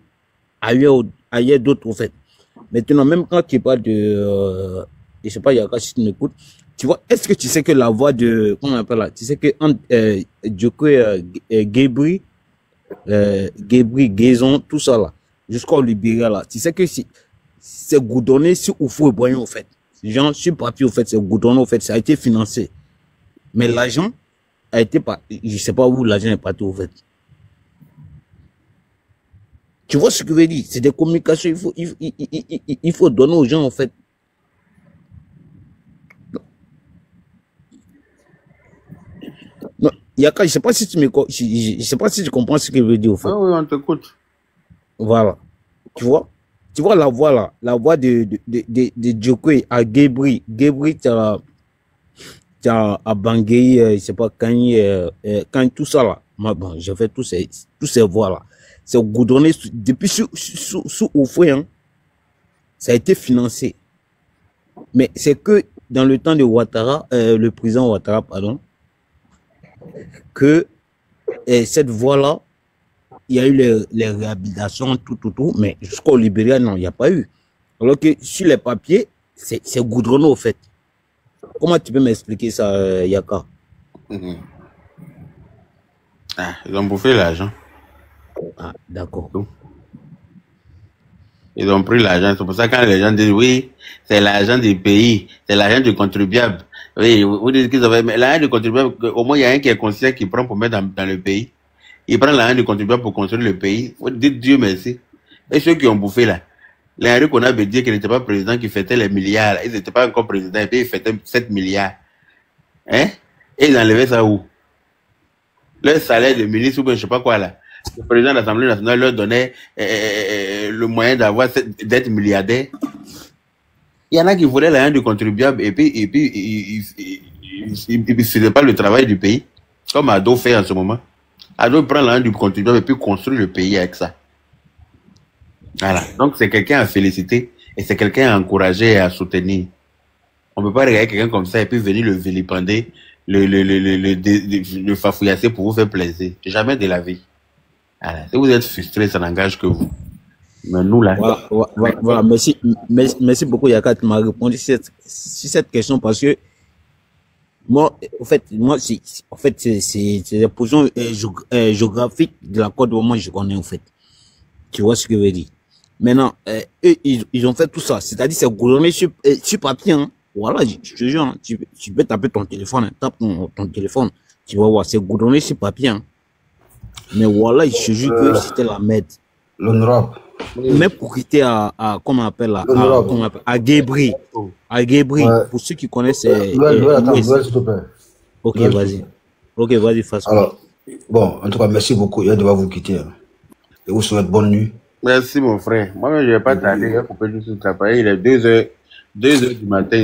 ailleurs d'autres, en fait. Maintenant, même quand tu parles de, je sais pas, Yaka, si tu m'écoutes, tu vois, est-ce que tu sais que la voix de, comment on appelle là, tu sais que, Gabri, Gaison, tout ça là, jusqu'au Libéria là, tu sais que c'est goudronné sur Oufou et Boyon, au fait. Genre, sur papier, au fait, c'est goudronné, au fait, ça a été financé. Mais l'argent a été pas, je sais pas où l'argent est parti, au fait. Tu vois ce que je veux dire? C'est des communications, il faut donner aux gens, en fait. Non, Yaka, je sais pas si je sais pas si tu comprends ce que je veux dire, au fait. Ah oui, on t'écoute. Voilà. Tu vois la voix là, la voix de Djokwe à Gebri, t'as à Bangui, je sais pas, quand tout ça là, moi, bon, j'ai fait tous ces voix là. C'est goudronné depuis sous Oufoué, hein. Ça a été financé. Mais c'est que dans le temps de Ouattara, le président Ouattara, pardon, que cette voie-là, il y a eu les réhabilitations, tout, mais jusqu'au Libéria, non, il n'y a pas eu. Alors que sur les papiers, c'est goudronné au fait. Comment tu peux m'expliquer ça, Yaka? Ah, ils ont bouffé l'argent. Ah, d'accord. Ils ont pris l'argent. C'est pour ça que quand les gens disent oui, c'est l'argent du pays, c'est l'argent du contribuable. Oui, vous dites qu'ils avaient, mais l'argent du contribuable, au moins il y a un qui est conscient qui prend pour mettre dans le pays. Il prend l'argent du contribuable pour construire le pays. Vous dites Dieu merci. Et ceux qui ont bouffé là, Henri Konabe dit qu'il n'était pas président, qui fêtait les milliards. Ils n'étaient pas encore président, et puis ils fêtaient 7 milliards. Hein? Et ils enlevaient ça où? Leur salaire de ministre ou bien je sais pas quoi là. Le président de l'Assemblée nationale leur donnait le moyen d'être milliardaire. Il y en a qui voulaient l'argent du contribuable et puis ils ne faisaient pas le travail du pays, comme Ado fait en ce moment. Ado prend l'argent du contribuable et puis construit le pays avec ça. Voilà. Donc c'est quelqu'un à féliciter et c'est quelqu'un à encourager et à soutenir. On ne peut pas regarder quelqu'un comme ça et puis venir le vilipender, le fafouillasser pour vous faire plaisir. Jamais de la vie. Voilà. Si vous êtes frustré, ça n'engage que vous. Mais nous, là... Voilà. Merci beaucoup, Yaka, tu m'as répondu sur cette question parce que moi, c'est la position géographique de la Côte d'Ivoire, je connais, en fait. Tu vois ce que je veux dire? Maintenant, eux, ils ont fait tout ça. C'est-à-dire, c'est gouverné sur papier, hein. Voilà, je te jure, hein, tu peux taper ton téléphone, hein, tape ton téléphone, tu vas voir, c'est goudronné sur papier, hein. Mais voilà, je te jure que c'était la merde. L'honorable. Même pour quitter comment on appelle là, à Guébri. Ouais. Pour ceux qui connaissent, attends, s'il te plaît. Ok, vas-y. Ok, vas-y, fasse. Alors, bon, en tout cas, merci beaucoup. Il va vous quitter. Hein. Et vous souhaite bonne nuit. Merci, mon frère. Moi, je ne vais pas tarder. Il faut que je suis travaillé. Il est 2h du matin.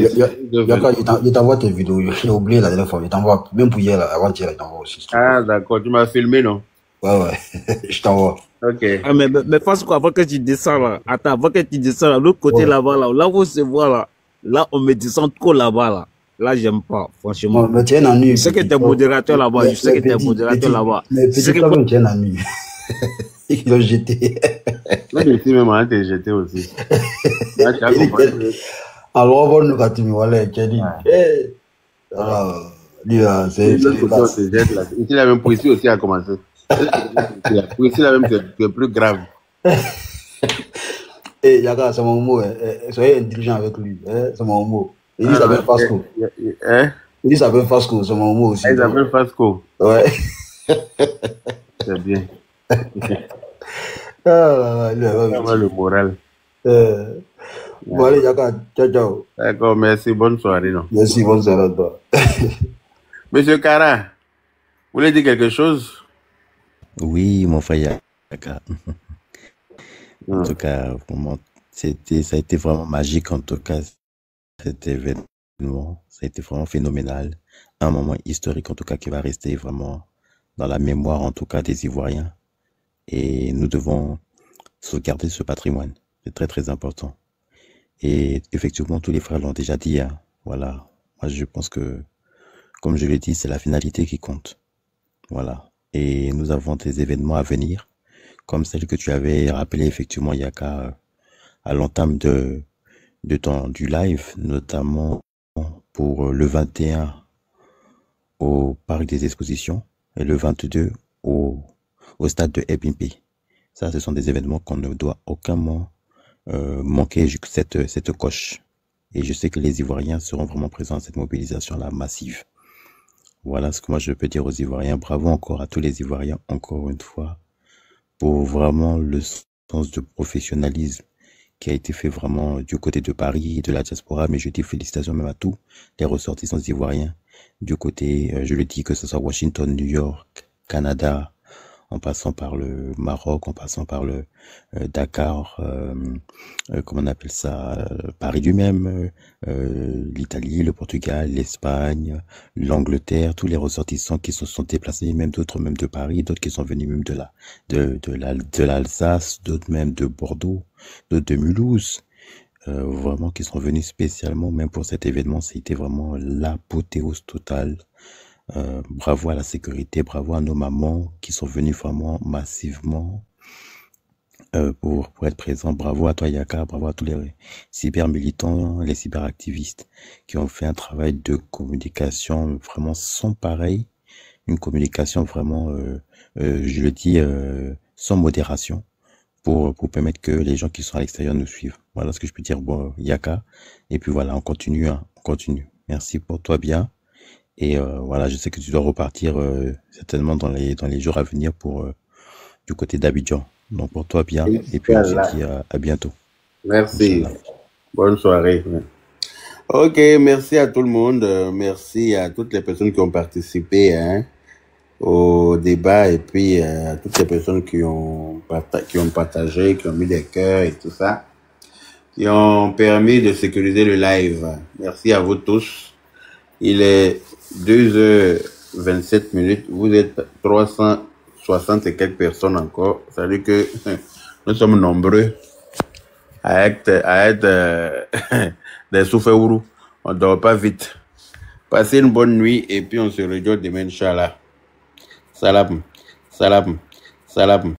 Il t'envoie tes vidéos. J'ai oublié la dernière fois. Il t'envoie, même pour hier, avant-hier, il t'envoie aussi. Ah, d'accord. Tu m'as filmé, non? Ouais. Je t'envoie. Ok. Ah, mais face quoi, avant que tu descends là. Attends, avant que tu descends là, l'autre côté là-bas là où se voit là. Là, on me descend trop là-bas là. Là, j'aime pas, franchement. Mais tu es un ennui. Je sais que t'es modérateur là-bas. Mais petit, comme tu es un ennui. Ils l'ont jeté. Moi, ici, même, on t'a jeté aussi. Alors, on va nous gâter, voilà, tu as dit. C'est ici, la même poésie aussi a commencé. Ici, la même, c'est plus grave. Eh, Yaka, c'est mon mot. Soyez intelligent avec lui. C'est mon mot. Il dit ça s'appelle Fasco. Il dit ça s'appelle Fasco, c'est mon mot aussi. Il s'appelle Fasco. Ouais. C'est bien. Le moral. Bon, allez, Yaka, ciao. D'accord, merci, bonne soirée. Non? Merci, bonne soirée à toi. Monsieur Kara, vous voulez dire quelque chose? Oui, mon frère Yaka. En tout cas, vraiment, ça a été vraiment magique, en tout cas, cet événement. Ça a été vraiment phénoménal. Un moment historique, en tout cas, qui va rester vraiment dans la mémoire, en tout cas, des Ivoiriens. Et nous devons sauvegarder ce patrimoine. C'est très, très important. Et effectivement, tous les frères l'ont déjà dit. Hein. Voilà. Moi, je pense que, comme je l'ai dit, c'est la finalité qui compte. Voilà. Et nous avons des événements à venir, comme celle que tu avais rappelé, effectivement, Yaka, à l'entame du live, notamment pour le 21 au Parc des Expositions et le 22 au stade de Ebimpe. Ça, ce sont des événements qu'on ne doit aucunement manquer cette coche. Et je sais que les Ivoiriens seront vraiment présents à cette mobilisation-là massive. Voilà ce que moi je peux dire aux Ivoiriens. Bravo encore à tous les Ivoiriens, encore une fois, pour vraiment le sens de professionnalisme qui a été fait vraiment du côté de Paris et de la diaspora. Mais je dis félicitations même à tous les ressortissants ivoiriens du côté, je le dis, que ce soit Washington, New York, Canada, en passant par le Maroc, en passant par le Dakar, comment on appelle ça, Paris lui-même, l'Italie, le Portugal, l'Espagne, l'Angleterre, tous les ressortissants qui se sont déplacés, même d'autres même de Paris, d'autres qui sont venus même de l'Alsace, d'autres même de Bordeaux, d'autres de Mulhouse, vraiment qui sont venus spécialement même pour cet événement. C'était vraiment l'apothéose totale. Bravo à la sécurité, bravo à nos mamans qui sont venues vraiment massivement pour être présents. Bravo à toi Yaka, bravo à tous les cyber-militants, les cyber-activistes qui ont fait un travail de communication vraiment sans pareil. Une communication vraiment, je le dis, sans modération pour permettre que les gens qui sont à l'extérieur nous suivent. Voilà ce que je peux dire, bon, Yaka. Et puis voilà, on continue, hein, on continue. Merci pour toi bien. Et voilà, je sais que tu dois repartir certainement dans les jours à venir pour du côté d'Abidjan. Donc pour toi bien. Et puis on se dit à bientôt. Merci. Bonne soirée. Ok, merci à tout le monde. Merci à toutes les personnes qui ont participé au débat et puis à toutes les personnes qui ont partagé, qui ont mis des cœurs et tout ça, qui ont permis de sécuriser le live. Merci à vous tous. Il est 2h27. Vous êtes 360 et quelques personnes encore. Ça veut dire que nous sommes nombreux à être des souffres-ourous. On ne dort pas vite. Passez une bonne nuit et puis on se rejoint demain, Inch'Allah. Salam. Salam. Salam.